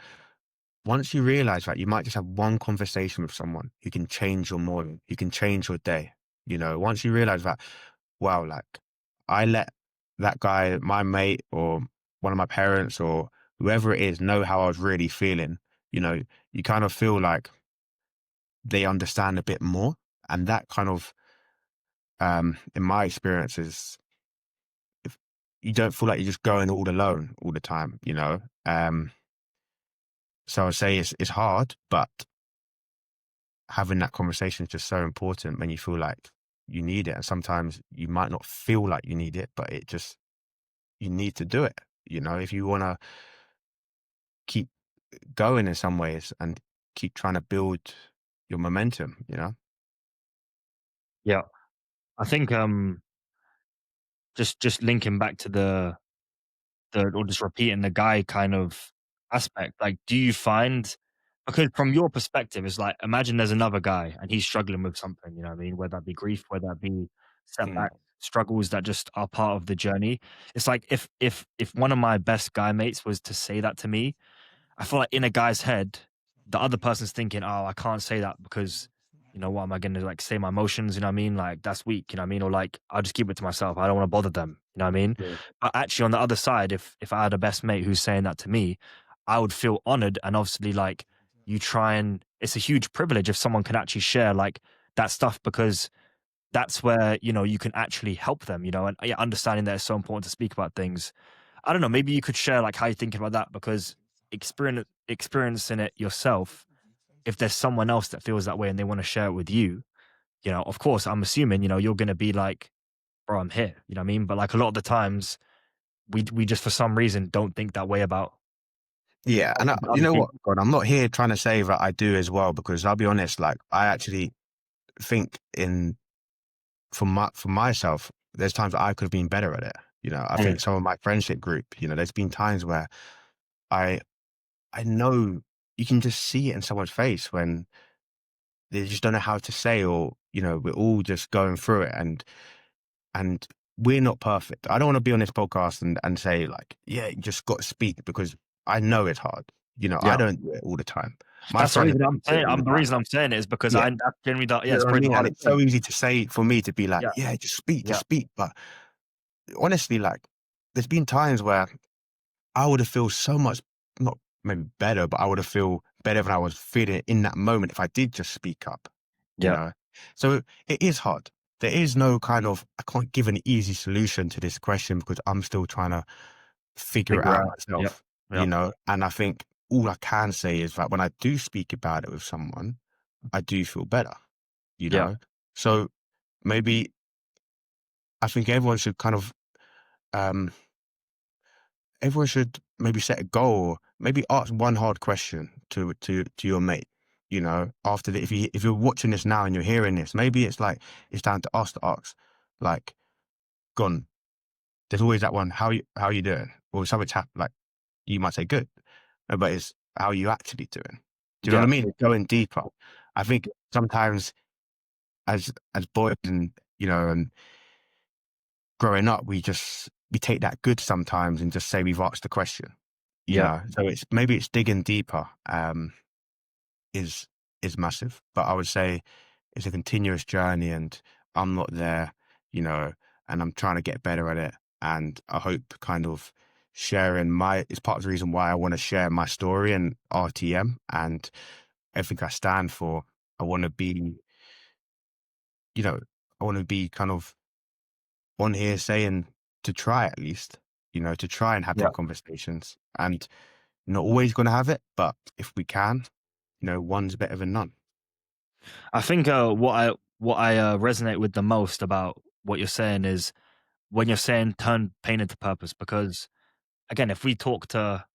once you realize that you might just have one conversation with someone who can change your morning, who can change your day, once you realize that, wow, like I let that guy, my mate, or one of my parents, or whoever it is, know how I was really feeling, you know, you kind of feel like they understand a bit more. And that kind of, in my experiences, if you don't feel like you're just going all alone all the time. So I say it's hard, but having that conversation is just so important when you feel like you need it. And sometimes you might not feel like you need it, but you need to do it. If you want to keep going in some ways and keep trying to build your momentum. Yeah. I think, just linking back to the or just repeating the guy kind of aspect, like, do you find because from your perspective, it's like, imagine there's another guy and he's struggling with something, you know what I mean? Whether that be grief, whether that be Mm. setbacks, struggles that just are part of the journey. It's like if one of my best guy mates was to say that to me, I feel like in a guy's head, the other person's thinking, "Oh, I can't say that because, what am I gonna, like, say my emotions, you know what I mean? Like, that's weak, you know what I mean? Or, like, I'll just keep it to myself. I don't wanna bother them, you know what I mean?" Yeah. But actually on the other side, if I had a best mate who's saying that to me, I would feel honored and obviously, like, you try and it's a huge privilege if someone can actually share, like, that stuff because that's where, you can actually help them, and, yeah, understanding that it's so important to speak about things. I don't know, maybe you could share, like, how you're thinking about that because experiencing it yourself, if there's someone else that feels that way and they wanna share it with you, of course, I'm assuming, you're gonna be like, "Bro, I'm here." You know what I mean? But, like, a lot of the times, we just for some reason don't think that way about Yeah, and you other know what, people. God, I'm not here trying to say that I do as well, because I'll be honest, like I actually think for myself, there's times I could have been better at it. I Mm, think some of my friendship group, there's been times where I I know you can just see it in someone's face when they just don't know how to say, or we're all just going through it, and we're not perfect. I don't want to be on this podcast and say like, yeah, you just got to speak, because I know it's hard. I yeah. don't do it all the time. My That's the friends reason I'm don't do it saying all the the time. reason I'm saying it is because Yeah, that's generally the yeah, you it's know what I probably the mean. And hardest it's so thing. easy to say for me to be like, Yeah, yeah, yeah, just speak. But honestly, like, there's been times where I would have feel so much, not maybe better, but I would have feel better than I was feeling in that moment if I did just speak up, you yeah. know? So it is hard. There is no kind of, I can't give an easy solution to this question because I'm still trying to figure it Figure out out. Yep, yep, myself. And I think all I can say is that when I do speak about it with someone, I do feel better, you yep, know? So maybe I think um, everyone should maybe set a goal, or maybe ask one hard question to your mate. After if you're watching this now and you're hearing this, maybe it's like it's time to ask, like, gone. There's always that one. How you doing? Or something's happened. Like you might say good, but it's how are you actually doing? Do you know what yeah, I mean? It's going deeper. I think sometimes as boys and growing up, we take that good sometimes and just say we've asked the question. yeah, So maybe it's digging deeper, is massive. But I would say it's a continuous journey, and I'm not there, you know, and I'm trying to get better at it. And I hope kind of sharing it's part of the reason why I want to share my story and RTM and everything I stand for. I want to be, you know, I want to be kind of on here saying to try at least, to try and have Yeah. them conversations. And not always going to have it, but if we can, one's better than none. I think what I resonate with the most about what you're saying is when you're saying turn pain into purpose. Because again, if we talk to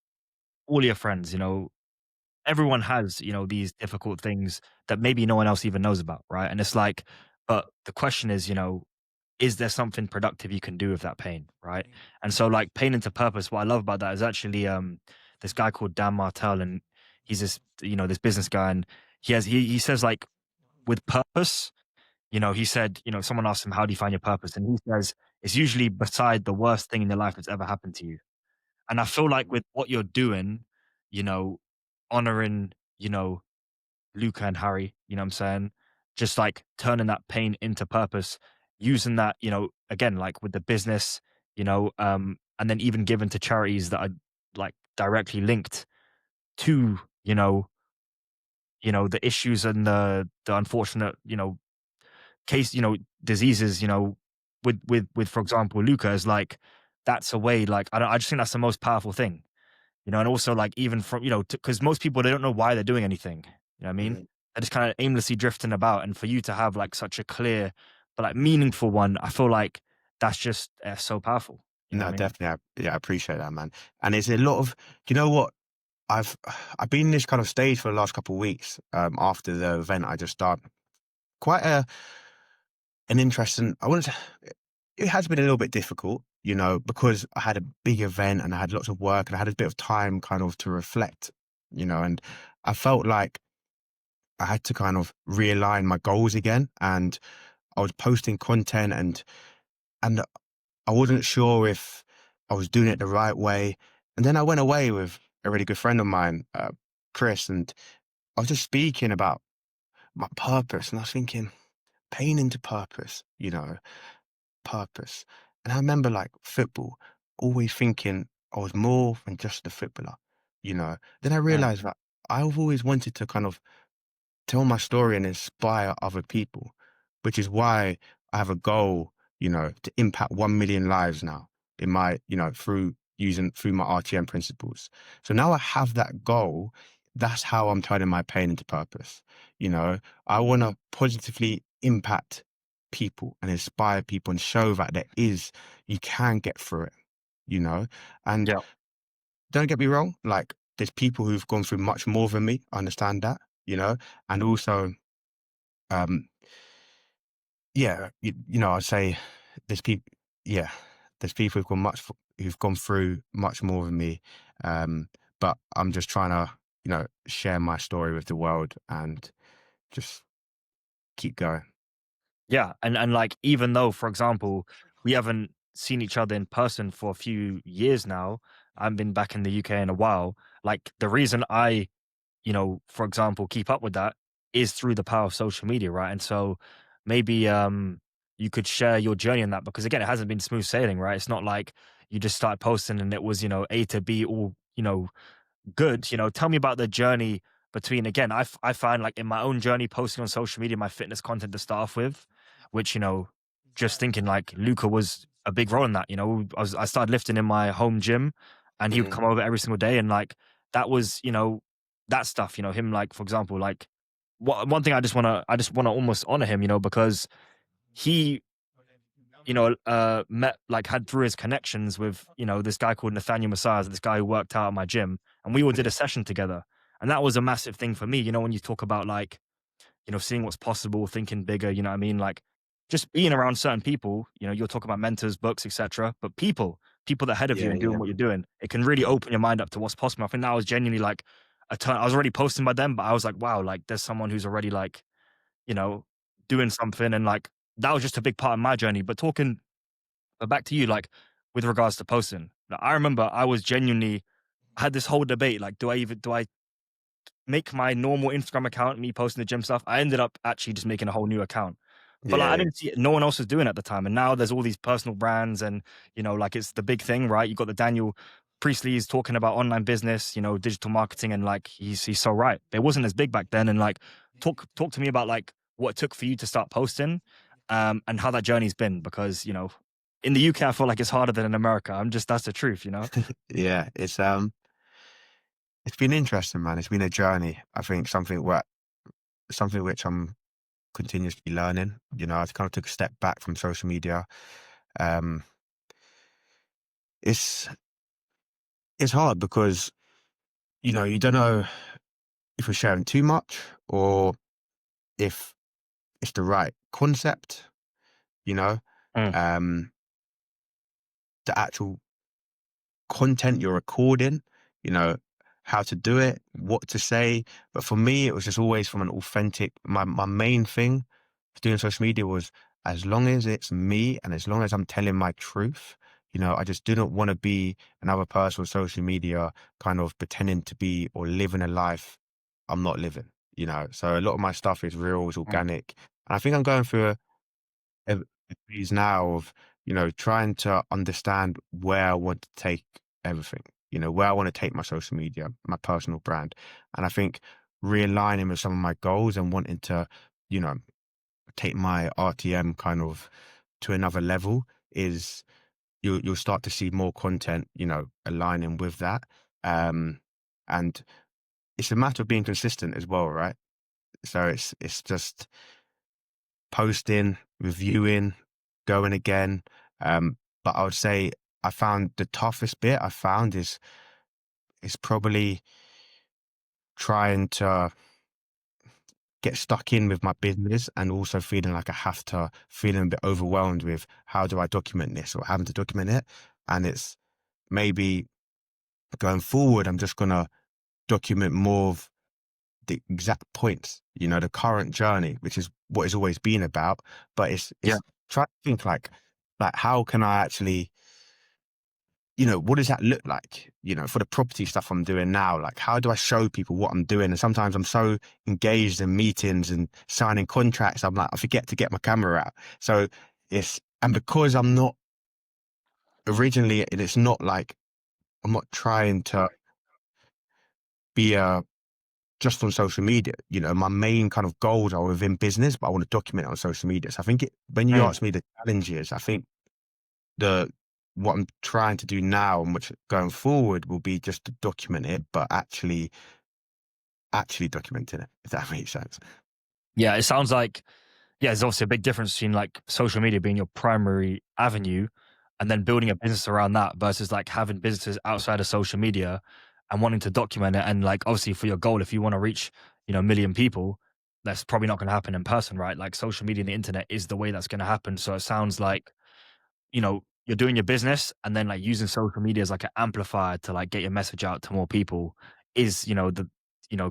all your friends, everyone has, these difficult things that maybe no one else even knows about, right? And it's like, but the question is, is there something productive you can do with that pain, right? And so, like, pain into purpose. What I love about that is actually this guy called Dan Martell, and he's this, this business guy, and he says like with purpose, he said, someone asked him, "How do you find your purpose?" And he says it's usually beside the worst thing in your life that's ever happened to you. And I feel like with what you're doing, you know, honoring, Luca and Harry, you know what I'm saying? Just like turning that pain into purpose, using that, again, like with the business, and then even given to charities that are like directly linked to, the issues and the unfortunate, case, diseases, with for example, Luca is like that's a way, like I just think that's the most powerful thing. And also like even from, because most people they don't know why they're doing anything. You know what I mean? Mhm. They're just kind of aimlessly drifting about, and for you to have like such a clear but like meaningful one, I feel like that's just so powerful. You know No, what I mean? definitely. Yeah, I appreciate that, man. And it's a lot of, do you know what? I've I've been in this kind of stage for the last couple of weeks after the event I just done. Quite an interesting. I want to. It has been a little bit difficult, because I had a big event and I had lots of work and I had a bit of time kind of to reflect, and I felt like I had to kind of realign my goals again. And I was posting content and I wasn't sure if I was doing it the right way. And then I went away with a really good friend of mine, Chris, and I was just speaking about my purpose. And I was thinking, pain into purpose, purpose. And I remember like football, always thinking I was more than just a footballer. Then I Mm. realized that I've always wanted to kind of tell my story and inspire other people, which is why I have a goal, to impact 1 million lives now in my, through my RTM principles. So now I have that goal. That's how I'm turning my pain into purpose. I want to positively impact people and inspire people and show that you can get through it, you know? And Yeah. don't get me wrong, like there's people who've gone through much more than me. I understand that, and also, um, yeah, I'd say there's people, yeah, there's people who've gone through much more than me. Um, but I'm just trying to, share my story with the world and just keep going. Yeah, and like even though, for example, we haven't seen each other in person for a few years now, I haven't been back in the UK in a while. Like the reason I, for example, keep up with that is through the power of social media, right? And so maybe you could share your journey in that because again, it hasn't been smooth sailing, right? It's not like you just started posting and it was, A to B all, good. Tell me about the journey between again, I find like in my own journey posting on social media my fitness content to start off with, which, just thinking like Luca was a big role in that. I started lifting in my home gym and he would Hmm. come over every single day, and like that was, that stuff, him like for example, like one thing I just wanna almost honor him, because he met like had through his connections with, this guy called Nathaniel Messiah, this guy who worked out at my gym, and we all did a session together. And that was a massive thing for me, when you talk about like, seeing what's possible, thinking bigger, you know what I mean? Like just being around certain people, you'll talk about mentors, books, etc. But people that ahead of you Yeah, and doing yeah. what you're doing, it can really Mhm. open your mind up to what's possible. I think that was genuinely like a turn. I was already posting by them, but I was like, wow, like there's someone who's already like, you know, doing something. And like that was just a big part of my journey. But back to you, like with regards to posting. Now, I remember I was genuinely I had this whole debate, like, do I make my normal Instagram account, me posting the gym stuff? I ended up actually just making a whole new account. But like Yeah, I yeah. didn't see it, no one else was doing it at the time. And now there's all these personal brands and like it's the big thing, right? You got the Daniel Priestley's talking about online business, digital marketing, and like he's so right. It wasn't as big back then. And like talk to me about like what it took for you to start posting and how that journey's been because, in the UK, I feel like it's harder than in America. That's the truth, you know? Yeah, it's been interesting, man. It's been a journey. I think something which I'm continuously learning. I kind of took a step back from social media. Um, it's it's hard because you don't know if you're sharing too much or if it's the right concept. You know, Mm, um, the actual content you're recording, you know, how to do it, what to say. But for me, it was just always from an authentic, my main thing for doing social media was as long as it's me and as long as I'm telling my truth, I just didn't want to be another person on social media kind of pretending to be or living a life I'm not living. So a lot of my stuff is real, is mm. organic. And I think I'm going through a phase now of, trying to understand where I want to take everything, where I want to take my social media, my personal brand. And I think realigning with some of my goals and wanting to, you know, take my RTM kind of to another level is you'll start to see more content, aligning with that. And it's a matter of being consistent as well, right? So it's just posting, reviewing, going again. But I would say I found the toughest bit I found is probably trying to get stuck in with my business and also feeling like I have to, feeling a bit overwhelmed with how do I document this or having to document it. And it's maybe going forward, I'm just gonna document more of the exact points, the current journey, which is what it's always been about. But Yeah. it's try to think like how can I actually, what does that look like? For the property stuff I'm doing now, like how do I show people what I'm doing? And sometimes I'm so engaged in meetings and signing contracts, I'm like, I forget to get my camera out. So and because I'm not originally, and it's not like I'm not trying to be just on social media. My main kind of goals are within business, but I want to document it on social media. So I think when you Mm. ask me the challenges, I think the what I'm trying to do now and which going forward will be just to document it, but actually documenting it, if that makes sense. Yeah, it sounds like there's obviously a big difference between like social media being your primary avenue and then building a business around that versus like having businesses outside of social media and wanting to document it. And like obviously for your goal, if you want to reach, a million people, that's probably not going to happen in person, right? Like social media and the internet is the way that's going to happen. So it sounds like, you're doing your business and then like using social media as like an amplifier to like get your message out to more people is,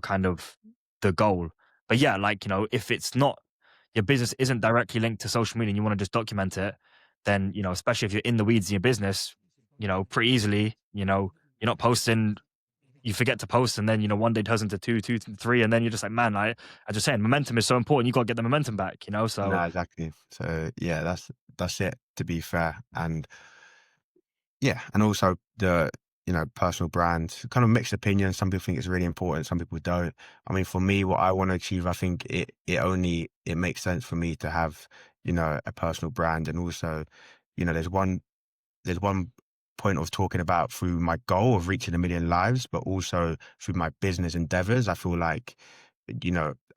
kind of the goal. But yeah, like, if it's not your business isn't directly linked to social media and you want to just document it, then, especially if you're in the weeds in your business, pretty easily, you're not posting, you forget to post, and then, one day turns into two, two to three, and then you're just like, man, I just saying momentum is so important. You got to get the momentum back. So No, exactly. So yeah, that's it, to be fair. And yeah, and also the personal brand, kind of mixed opinions. Some people think it's really important, some people don't. I mean, for me, what I want to achieve, I think it makes sense for me to have a personal brand, and also there's one point of talking about through my goal of reaching 1 million lives, but also through my business endeavors. I feel like,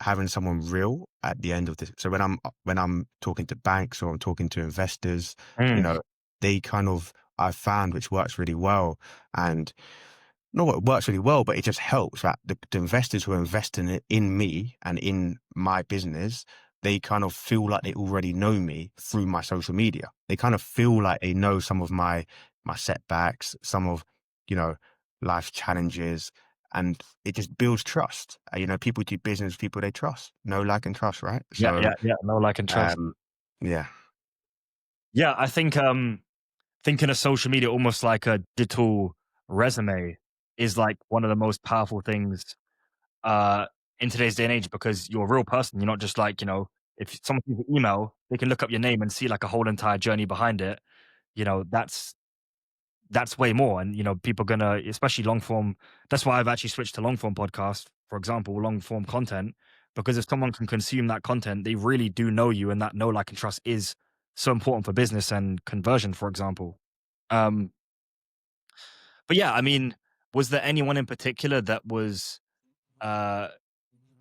having someone real at the end of this. So when I'm talking to banks or I'm talking to investors, you mm, know, they kind of, I've found, which works really well. And not what works really well, but it just helps that the investors who are investing in me and in my business, they kind of feel like they already know me through my social media. They kind of feel like they know some of my setbacks, some of, you know, life's challenges, and it just builds trust. People do business with people they trust. Know, like, and trust, right? yeah, So, yeah, yeah. No, like and trust. um, yeah, Yeah, I think thinking of social media almost like a digital resume is like one of the most powerful things uh, in today's day and age because you're a real person. You're not just like, if someone sees an email, they can look up your name and see like a whole entire journey behind it. That's way more. And people gonna, especially long form. That's why I've actually switched to long form podcast, for example, long form content, because if someone can consume that content, they really do know you, and that know, like, and trust is so important for business and conversion, for example. Um, but yeah, I mean, was there anyone in particular that was uh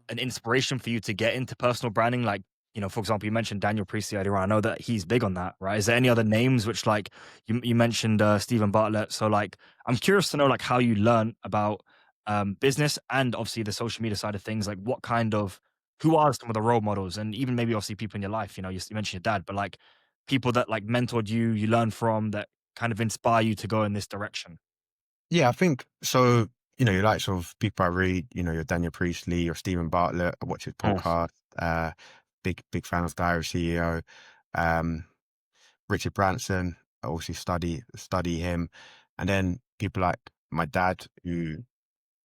an inspiration for you to get into personal branding? Like, for example, you mentioned Daniel Priestley earlier on. I know that he's big on that, right? Is there any other names which, like, you mentioned Stephen Bartlett? So, like, I'm curious to know, like, how you learn about business and obviously the social media side of things. Like, what kind of who are some of the role models, and even maybe obviously people in your life. You mentioned your dad, but like people that like mentored you, you learn from that kind of inspire you to go in this direction. Yeah, I think so. Your likes of people I read, your Daniel Priestley, your Stephen Bartlett, I watch his Mm. podcast, big fan of Diary CEO. Um, Richard Branson, I also study him. And then people like my dad who,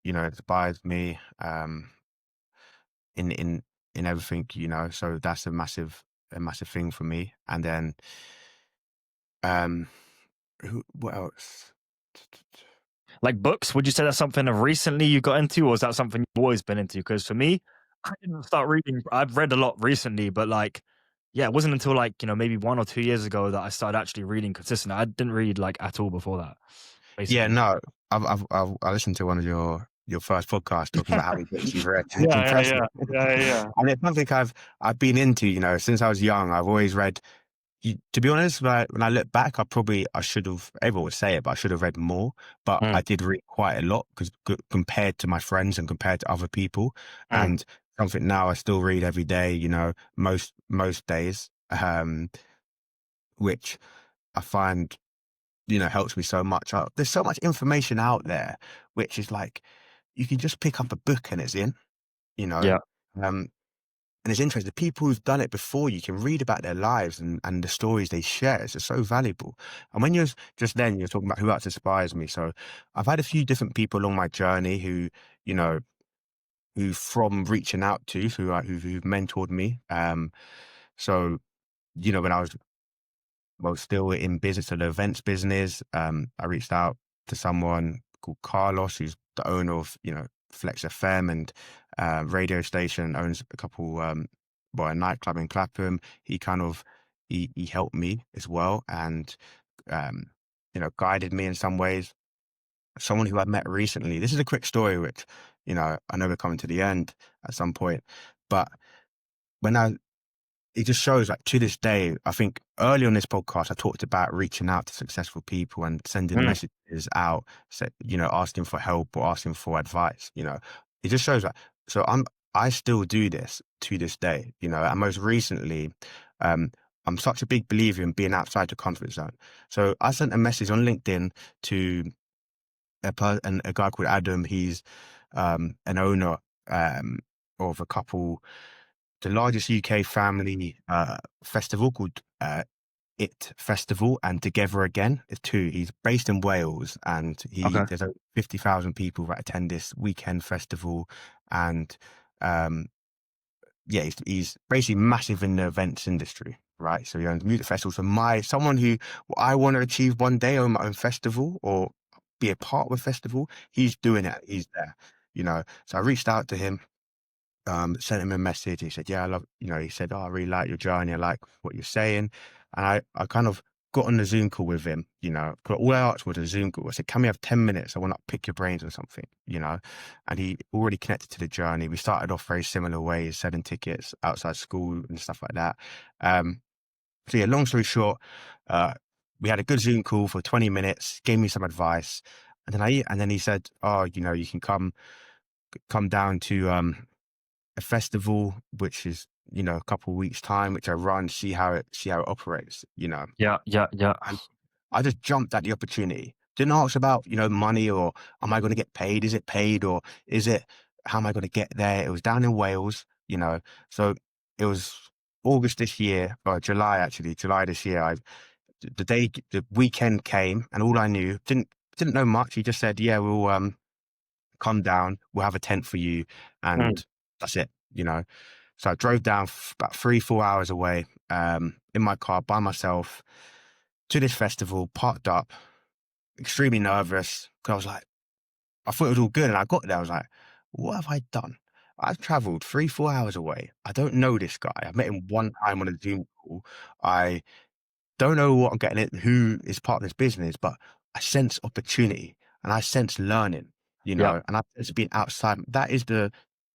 inspires me in in in everything. So that's a massive thing for me. And then um what else? Like books, would you say that's something of recently you got into, or is that something you've always been into? Because for me, I didn't start reading. I've read a lot recently, but like, yeah, it wasn't until like maybe 1 or 2 years ago that I started actually reading consistently. I didn't read like at all before that, Yeah, basically. no, I listened to one of your first podcasts talking about how many books you've read. It's Yeah, yeah, impressive. yeah, yeah, yeah. And it's something I've been into, since I was young. I've always read. To be honest, when I look back, I should have. Everyone would say it, but I should have read more. But Mm, I did read quite a lot because compared to my friends and compared to other people, mm. and something now I still read every day. Most days, which I find helps me so much. There's so much information out there, which is like you can just pick up a book and it's in. You know, Yeah. um, and it's interesting. The people who've done it before, you can read about their lives and the stories they share. It's just so valuable. And when you're talking about who else inspires me. So I've had a few different people along my journey you know, who from reaching out to, who've mentored me. So, when I was, well, still in business, and the events business, I reached out to someone called Carlos, who's the owner of, Flex FM and radio station, owns a couple, a nightclub in Clapham. He kind of, he helped me as well and, um, guided me in some ways. Someone who I met recently, this is a quick story, which, I know we're coming to the end at some point, but when it just shows like to this day, I think early on this podcast, I talked about reaching out to successful people and sending Mm. messages out, asking for help or asking for advice. It just shows that. So I still do this to this day, and most recently, um, I'm such a big believer in being outside the comfort zone. So I sent a message on LinkedIn to a guy called Adam. He's an owner of a couple, the largest UK family festival called It Festival and Together Again. It's two. He's based in Wales, and Okay. there's over 50,000 people that attend this weekend festival, and um, yeah, he's basically massive in the events industry, right? So he owns music festivals. So someone who what I want to achieve one day, own my own festival or be a part of a festival, he's doing it. He's there. So I reached out to him, sent him a message. He said, "Yeah, I love." He said, "Oh, I really like your journey. I like what you're saying." And I kind of got on the Zoom call with him. 'Cause all I asked was a Zoom call. I said, "Can we have 10 minutes? I want to pick your brains on something." And he already connected to the journey. We started off very similar ways, selling tickets outside school and stuff like that. So yeah, long story short, uh, we had a good Zoom call for 20 minutes. Gave me some advice, and then he said, "Oh, you can come down to a festival, which is a couple of weeks time, which I run, see how it operates. Yeah, yeah, yeah. And I just jumped at the opportunity. Didn't ask about money or am I going to get paid? Is it paid or is it how am I going to get there? It was down in Wales. So it was August this year or July actually, July this year. The weekend came and all I knew didn't know much. He just said, "Yeah, we'll come down, we'll have a tent for you," Mm. and that's it. So I drove down about 3-4 hours away in my car by myself to this festival, parked up, extremely nervous because I thought it was all good. And I got there, I was like, what have I done? I've traveled 3, 4 hours away. I don't know this guy. I met him one time on a Zoom call. I don't know what I'm getting at, who is part of this business, but I sense opportunity and I sense learning, Yeah. and I sense being outside. That is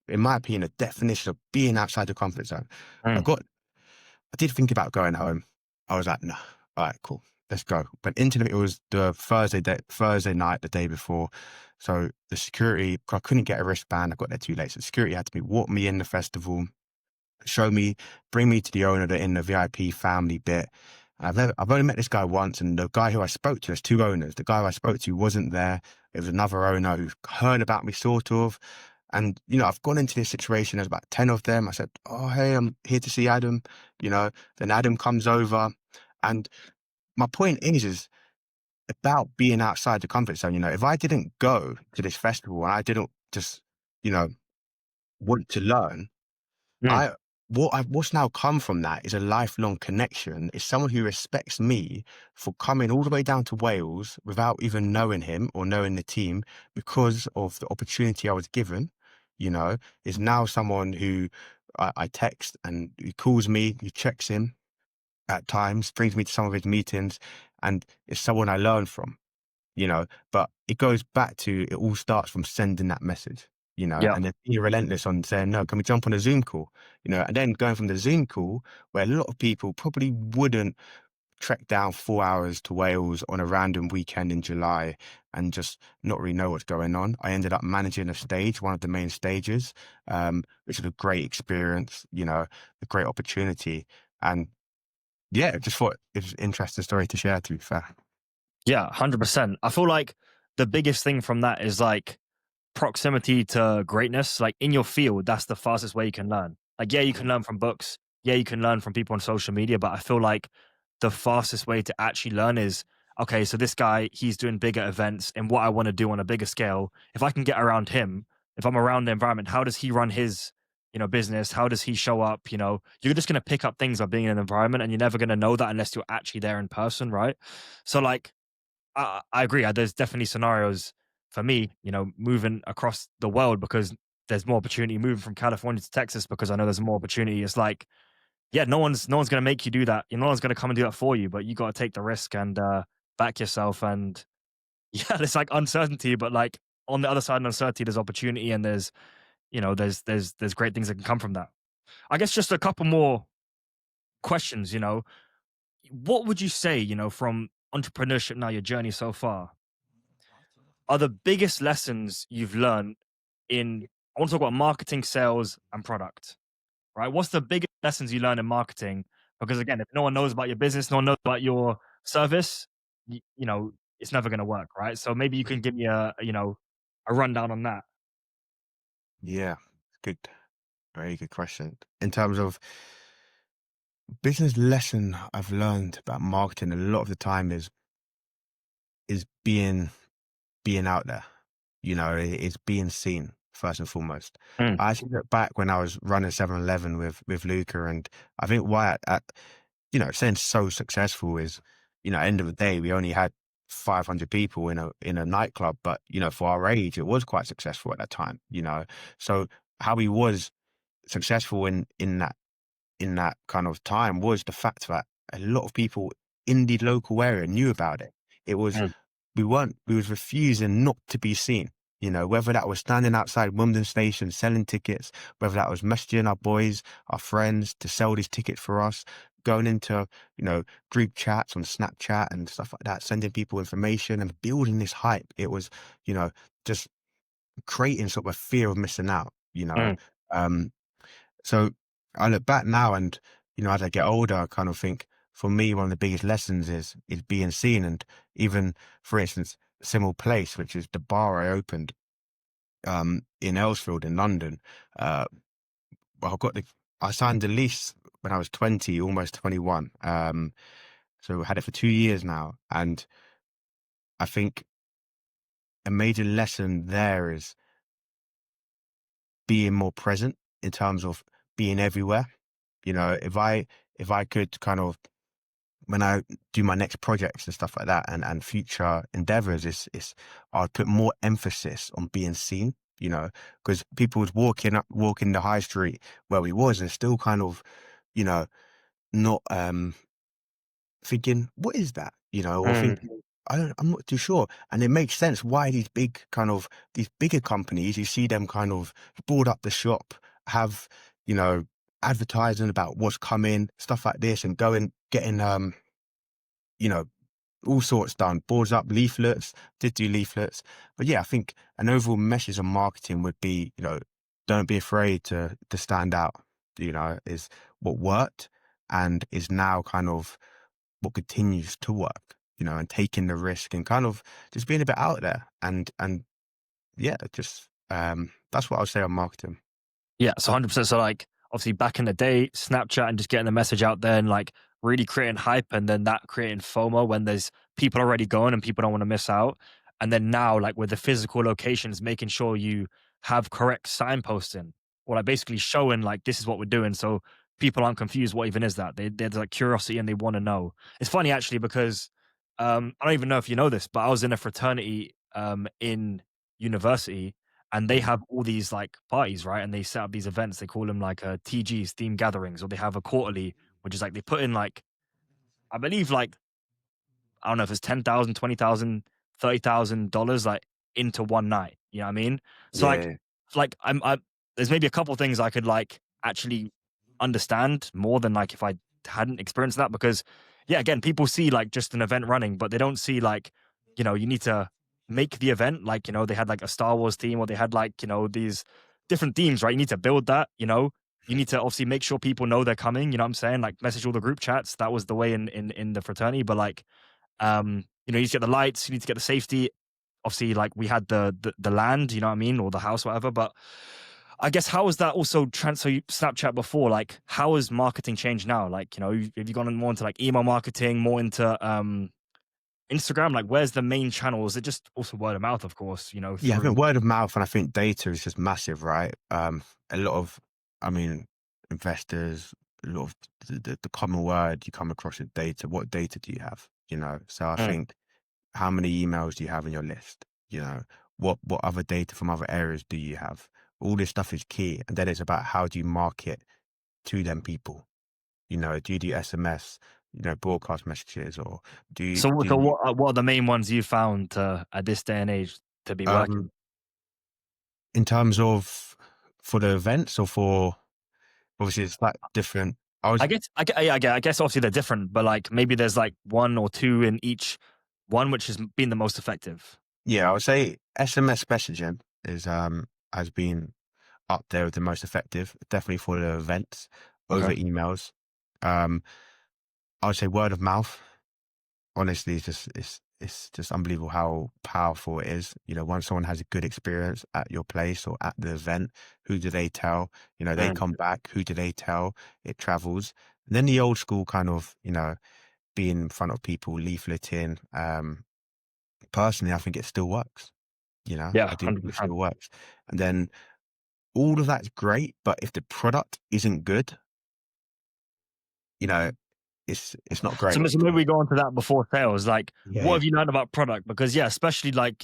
in my opinion, the definition of being outside the comfort zone. I Mm. got, I did think about going home. I was like, no, all right, cool, let's go. But it was the Thursday night, the day before. So the security, I couldn't get a wristband. I got there too late. So security had to walk me in the festival, show me, bring me to the owner in the VIP family bit. I've only met this guy once, and the guy who I spoke to, there's two owners. The guy who I spoke to wasn't there. It was another owner who heard about me, sort of. And, I've gone into this situation. There's about 10 of them. I said, oh, hey, I'm here to see Adam. Then Adam comes over. And my point is about being outside the comfort zone. If I didn't go to this festival and I didn't just, you know, want to learn, Mm. I what's now come from that is a lifelong connection. Is someone who respects me for coming all the way down to Wales without even knowing him or knowing the team because of the opportunity I was given. Is now someone who I text and he calls me, he checks in at times, brings me to some of his meetings, and is someone I learn from but it goes back to, it all starts from sending that message, Yeah. and then being relentless on saying, no, can we jump on a Zoom call? And then going from the Zoom call where a lot of people probably wouldn't trek down 4 hours to Wales on a random weekend in July and just not really know what's going on. I ended up managing a stage, one of the main stages, which was a great experience, a great opportunity. And yeah, just thought it was an interesting story to share, to be fair. Yeah, 100%. I feel like the biggest thing from that is like proximity to greatness. Like in your field, that's the fastest way you can learn. Like, yeah, you can learn from books. Yeah, you can learn from people on social media, but I feel like the fastest way to actually learn is okay, so this guy, he's doing bigger events and what I want to do on a bigger scale. If I can get around him, if I'm around the environment, how does he run his, business? How does he show up? You're just going to pick up things by being in an environment and you're never going to know that unless you're actually there in person, right? So like I agree. There's definitely scenarios for me, moving across the world because there's more opportunity. Moving from California to Texas because I know there's more opportunity. It's like, yeah, no one's gonna make you do that. No one's gonna come and do that for you, but you got to take the risk and back yourself. And yeah, there's like uncertainty, but like on the other side of uncertainty, there's opportunity, and there's great things that can come from that. I guess just a couple more questions. What would you say, from entrepreneurship now, your journey so far, are the biggest lessons you've learned in I want to talk about marketing, sales, and product, right? What's the biggest lessons you learn in marketing? Because again, if no one knows about your business, no one knows about your service, it's never going to work, right? So maybe you can give me a rundown on that. Yeah, good. Very good question. In terms of business lesson I've learned about marketing a lot of the time is being out there. It's being seen first and foremost. Mm, I actually look back when I was running 7-Eleven with Luca, and I think why saying so successful is, at the end of the day, we only had 500 people in a nightclub, but for our age, it was quite successful at that time. So how he was successful in that kind of time was the fact that a lot of people in the local area knew about it. It was mm, we was refusing not to be seen. Whether that was standing outside Wimbledon Station selling tickets, whether that was messaging our boys, our friends to sell these tickets for us, going into, group chats on Snapchat and stuff like that, sending people information and building this hype. It was, just creating sort of a fear of missing out. mm. Um, so I look back now and, as I get older, I kind of think for me, one of the biggest lessons is being seen. And even, for instance, Simul Place, which is the bar I opened in Earlsfield in London. Uh, well, I signed the lease when I was 20, almost 21. So I had it for 2 years now. And I think a major lesson there is being more present in terms of being everywhere. If I could kind of, when I do my next projects and stuff like that and future endeavors, I'd put more emphasis on being seen. you know, because people was walking the high street where we was and still kind of, you know, not thinking, what is that? You know, or Mm. thinking, I'm not too sure. And it makes sense why these bigger companies, you see them kind of board up the shop, have, you know, advertising about what's coming, stuff like this, and going, getting, you know, all sorts done, boards up, leaflets, did do leaflets. But yeah, I think an overall message of marketing would be, you know, don't be afraid to stand out, you know, is what worked and is now kind of what continues to work, you know, and taking the risk and kind of just being a bit out there and yeah, just that's what I would say on marketing. Yeah, so 100%. So, like, obviously, back in the day, Snapchat and just getting the message out there and like really creating hype, and then that creating FOMO when there's people already going and people don't want to miss out. And then now, like with the physical locations, making sure you have correct signposting or like basically showing like this is what we're doing, so people aren't confused. What even is that? There's like curiosity and they want to know. It's funny actually because I don't even know if you know this, but I was in a fraternity in university, and they Mm. have all these like parties, right? And they set up these events. They call them like TGs, theme gatherings, or they have a quarterly, which is like they put in like I believe like I don't know if it's 10,000, 20,000, $30,000 like into one night. You know what I mean? So Yeah, like I there's maybe a couple things I could like actually understand more than like if I hadn't experienced that, because yeah, again, people see like just an event running, but they don't see like, you need to make the event. Like, they had like a Star Wars theme, or they had like, these different themes, right? You need to build that. You need to obviously make sure people know they're coming, you know what I'm saying? Like message all the group chats. That was the way in the fraternity. But like you need to get the lights, you need to get the safety. Obviously, like we had the land, you know what I mean, or the house, whatever. But I guess how has that also transfer Snapchat before? Like, how has marketing changed now? Like, have you gone more into like email marketing, more into Instagram? Like, where's the main channel? Is it just also word of mouth, of course, yeah. I through think word of mouth and I think data is just massive, right? A lot of, I mean, investors, a lot of the common word you come across is data. What data do you have? You know, so I Mm. think how many emails do you have in your list? You know, what other data from other areas do you have? All this stuff is key, and then it's about how do you market to them people. You know, do you do SMS? You know, broadcast messages, or So, do so you, what are the main ones you found at this day and age to be um working? in terms of for the events or for obviously it's like different. I was I guess obviously they're different, but like maybe there's like one or two in each one which has been the most effective. Yeah, I would say SMS messaging is has been up there with the most effective, definitely for the events over Okay. emails. Um, I would say word of mouth. Honestly, it's just unbelievable how powerful it is. You know, once someone has a good experience at your place or at the event, who do they tell? You know, they Mm. come back. Who do they tell? It travels. And then the old school kind of, you know, being in front of people, leafleting. Personally, I think it still works. You know, Yeah, I do think it 100%. still works. And then all of that's great, but if the product isn't good, you know, it's not So, great. so maybe we go on to that before sales. Like, Yeah, what yeah. have you learned about product? Because yeah, especially like,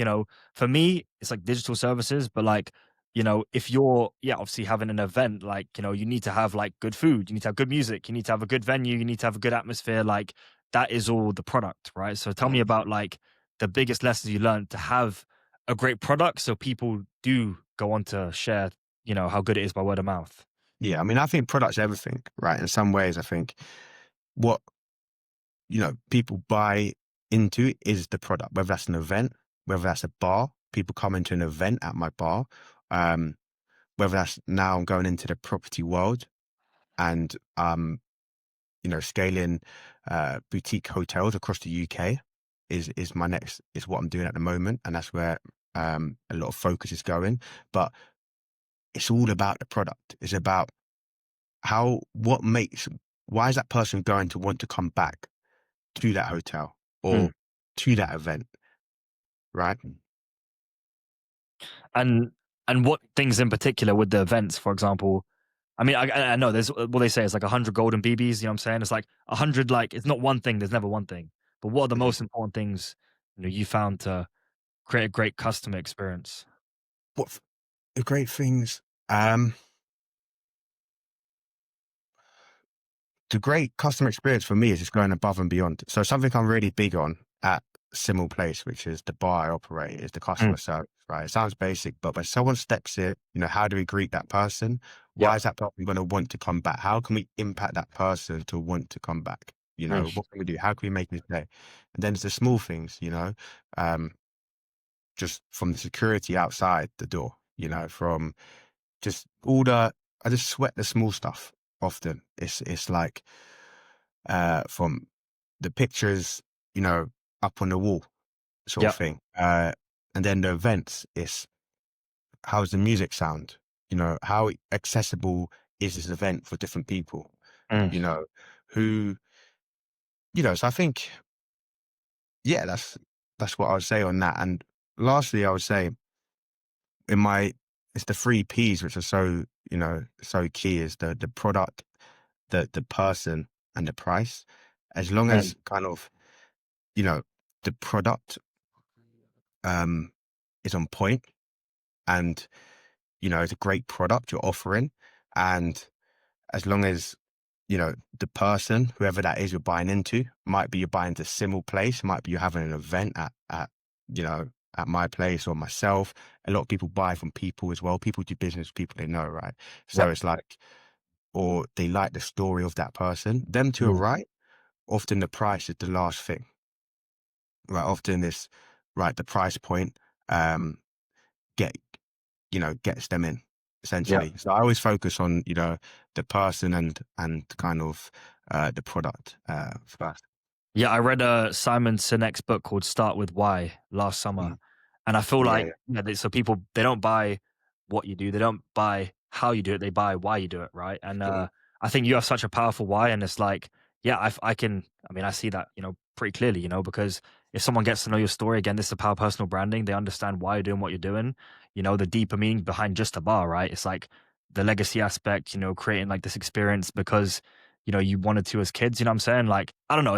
for me, it's like digital services, but like, if you're obviously having an event, like, you need to have like good food, you need to have good music, you need to have a good venue, you need to have a good atmosphere. Like that is all the product, right? So tell me about like the biggest lessons you learned to have a great product so people do go on to share, how good it is by word of mouth. Yeah, I mean, I think product's everything, right? In some ways, I think what, you know, people buy into is the product, whether that's an event, whether that's a bar, people come into an event at my bar, um, whether that's now I'm going into the property world and, you know, scaling boutique hotels across the UK is my next, is what I'm doing at the moment. And that's where a lot of focus is going. But it's all about the product. It's about what makes, why is that person going to want to come back to that hotel or Mm. to that event, right? And what things in particular with the events, for example? I mean, I know there's what they say is like 100 golden BBs. You know what I'm saying? It's like 100. Like it's not one thing. There's never one thing. But what are the Mhm. most important things you found to create a great customer experience? What? The great things, um, the great customer experience for me is just going above and beyond. So something I'm really big on at Simul Place, which is the bar I operate, is the Mm, customer service, right? It sounds basic, but when someone steps in, how do we greet that person? Why yep. is that person going to want to come back? How can we impact that person to want to come back? Mm, What can we do? How can we make this day? And then it's the small things, um, just from the security outside the door, from just all the, I just sweat the small stuff often. It's like, from the pictures, you know, up on the wall sort of yep. thing. And then the events is how's the music sound? How accessible is this event for different people? Mm, You know, who, so I think, yeah, that's what I would say on that. And lastly, I would say in my, it's the three P's, which are so, so key is the product, the person and the price. As long mm, as kind of, you know, the product um, is on point and, it's a great product you're offering. And as long as, the person, whoever that is you're buying into, might be you're buying to Simul Place, might be you're having an event you know, at my place or myself. A lot of people buy from people as well. People do business with people they know, right? So yep. it's like, or they like the story of that person. Them two are Mm. right. Often the price is the last thing, right? Often it's right, the price point. Um, get gets them in Yeah. essentially. So I always focus on the person and kind of the product first. Yeah, I read Simon Sinek's book called Start With Why last summer, Mm. and I feel Yeah, like yeah, so people they don't buy what you do, they don't buy how you do it, they buy why you do it, right? And mm, I think you have such a powerful why, and it's like, yeah, I can, I mean, I see that pretty clearly, because if someone gets to know your story again, this is about personal branding. They understand why you're doing what you're doing, the deeper meaning behind just a bar, right? It's like the legacy aspect, creating like this experience because you wanted to as kids, you know what I'm saying? Like, I don't know,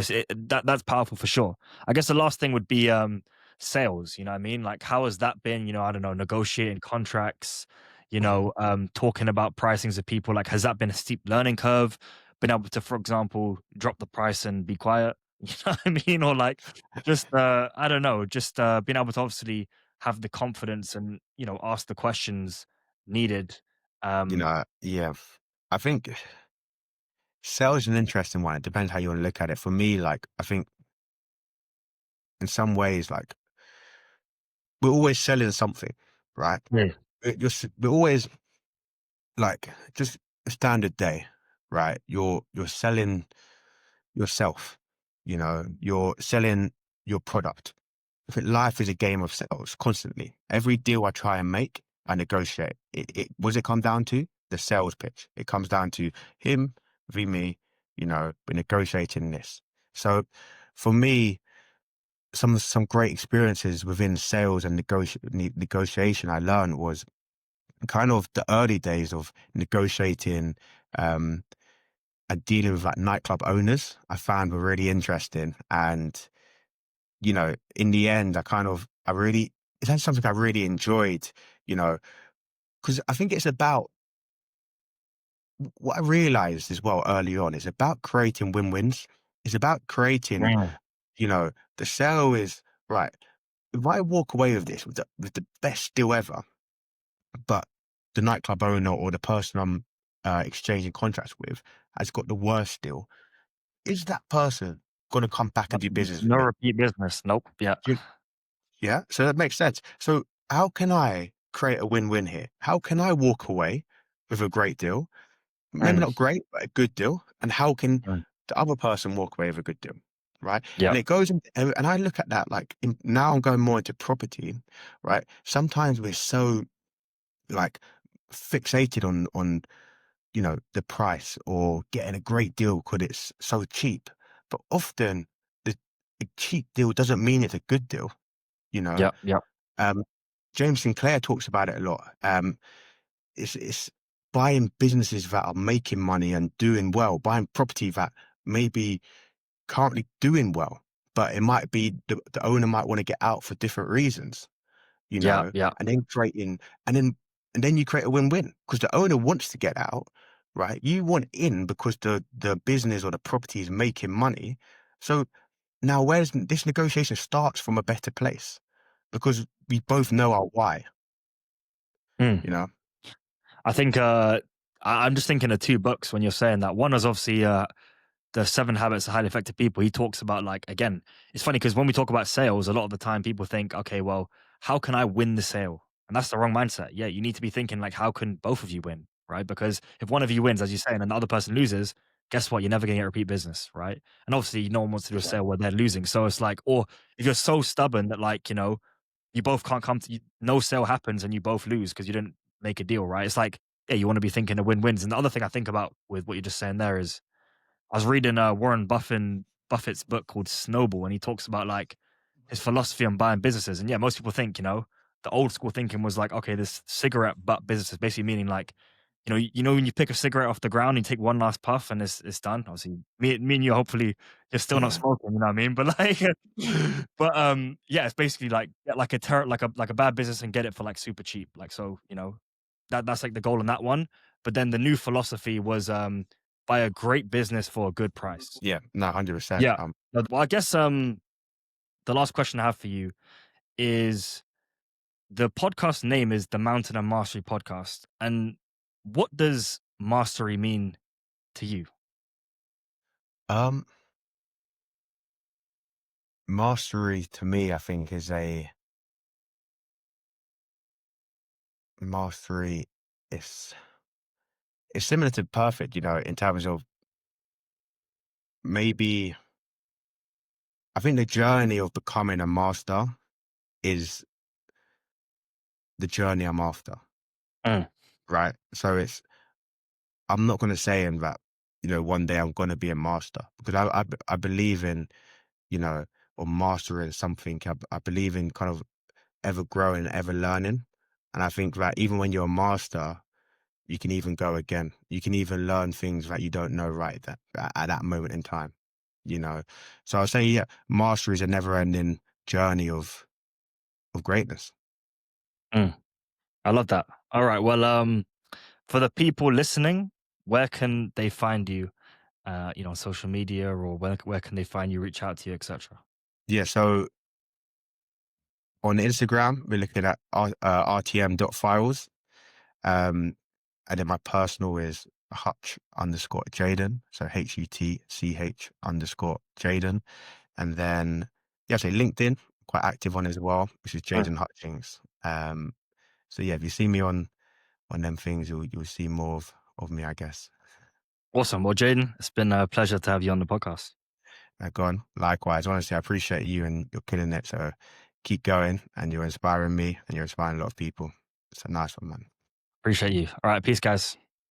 that's powerful for sure. I guess the last thing would be sales, you know what I mean? Like how has that been, I don't know, negotiating contracts, talking about pricings of people, like has that been a steep learning curve? Been able to, for example, drop the price and be quiet, you know what I mean? Or like just I don't know, just being able to obviously have the confidence and, ask the questions needed. Um yeah. I think sales is an interesting one. It depends how you want to look at it. For me, like I think in some ways, like we're always selling something, right? Yeah. We're always like just a standard day, right? You're selling yourself, you're selling your product. I think life is a game of sales constantly. Every deal I try and make, I negotiate. What does it come down to? The sales pitch. It comes down to him v me, we're negotiating this. So for me, some great experiences within sales and negotiation I learned was kind of the early days of negotiating um, and dealing with like nightclub owners. I found were really interesting. And in the end, it's something I really enjoyed, you know, because I think it's about what I realized as well early on. It's about creating win-wins. It's about creating, Mm. the sale is right. If I walk away with this with the best deal ever, but the nightclub owner or the person I'm exchanging contracts with has got the worst deal, is that person going to come back and do business with No me? repeat business. Nope. Yeah. Do you- Yeah, so that makes sense. So how can I create a win-win here? How can I walk away with a great deal? Maybe Mm, not great, but a good deal. And how can mm. the other person walk away with a good deal? Right. Yeah. And it goes in, and I look at that like now I'm going more into property, right? Sometimes we're so like fixated on the price or getting a great deal because it's so cheap. But often the a cheap deal doesn't mean it's a good deal, you know. Yeah. Yeah. Um, James Sinclair talks about it a lot. It's buying businesses that are making money and doing well, buying property that maybe currently doing well, but it might be the owner might want to get out for different reasons, Yeah. Yeah. and then creating, and then and then you create a win-win because the owner wants to get out, right? You want in because the business or the property is making money. So now where's this negotiation starts from a better place because we both know our why, Mm. you know? I think I'm just thinking of two books when you're saying that. One is obviously the Seven Habits of Highly Effective People. He talks about, like, again, it's funny because when we talk about sales, a lot of the time people think, okay, well, how can I win the sale? And that's the wrong mindset. Yeah, you need to be thinking like, how can both of you win, right? Because if one of you wins, as you say, and the other person loses, guess what? You're never going to get repeat business, right? And obviously, no one wants to do a sale where they're losing. So it's like, or if you're so stubborn that, like, you both can't come to, no sale happens and you both lose because you didn't make a deal, right? It's like, yeah, you want to be thinking of win-wins. And the other thing I think about with what you're just saying there is, I was reading Warren Buffett's book called Snowball, and he talks about, like, his philosophy on buying businesses. And yeah, most people think, the old school thinking was like, okay, this cigarette butt business is basically meaning like, when you pick a cigarette off the ground, you take one last puff and it's done. Obviously, me and you, hopefully, you're still not Yeah. smoking. You know what I mean? But like, but yeah, it's basically like, get like a bad business and get it for like super cheap. Like, so that's like the goal in that one. But then the new philosophy was buy a great business for a good price. Yeah. No, 100%. Yeah. Well, I guess the last question I have for you is, the podcast name is the Mountain and Mastery Podcast. And what does mastery mean to you? Um, Mastery to me, I think, is a mastery. It's it's similar to perfect, in terms of maybe I think the journey of becoming a master is the journey I'm after, Mm, right? So I'm not going to say in that, one day I'm going to be a master because I believe in, you know, or mastering something. I believe in kind of ever growing, ever learning. And I think that even when you're a master, you can even go again. You can even learn things that you don't know right at that moment in time, you know. So I'll say, yeah, mastery is a never ending journey of greatness. mm. I love that. All right. Well, for the people listening, where can they find you? On social media, or where can they find you, reach out to you, etc. Yeah. So on Instagram, we're looking at rtm.files. Um, and then my personal is Hutch_Jayden. So HUTCH_Jayden. And then, yeah, so LinkedIn, quite active on as well, which is Mm. Jayden Hutchings. So yeah, if you see me on them things, you'll see more of me, I guess. Awesome. Well, Jaden, it's been a pleasure to have you on the podcast. Go on. Likewise, honestly, I appreciate you and you're killing it. So keep going, and you're inspiring me and you're inspiring a lot of people. It's a nice one, man. Appreciate you. All right. Peace, guys.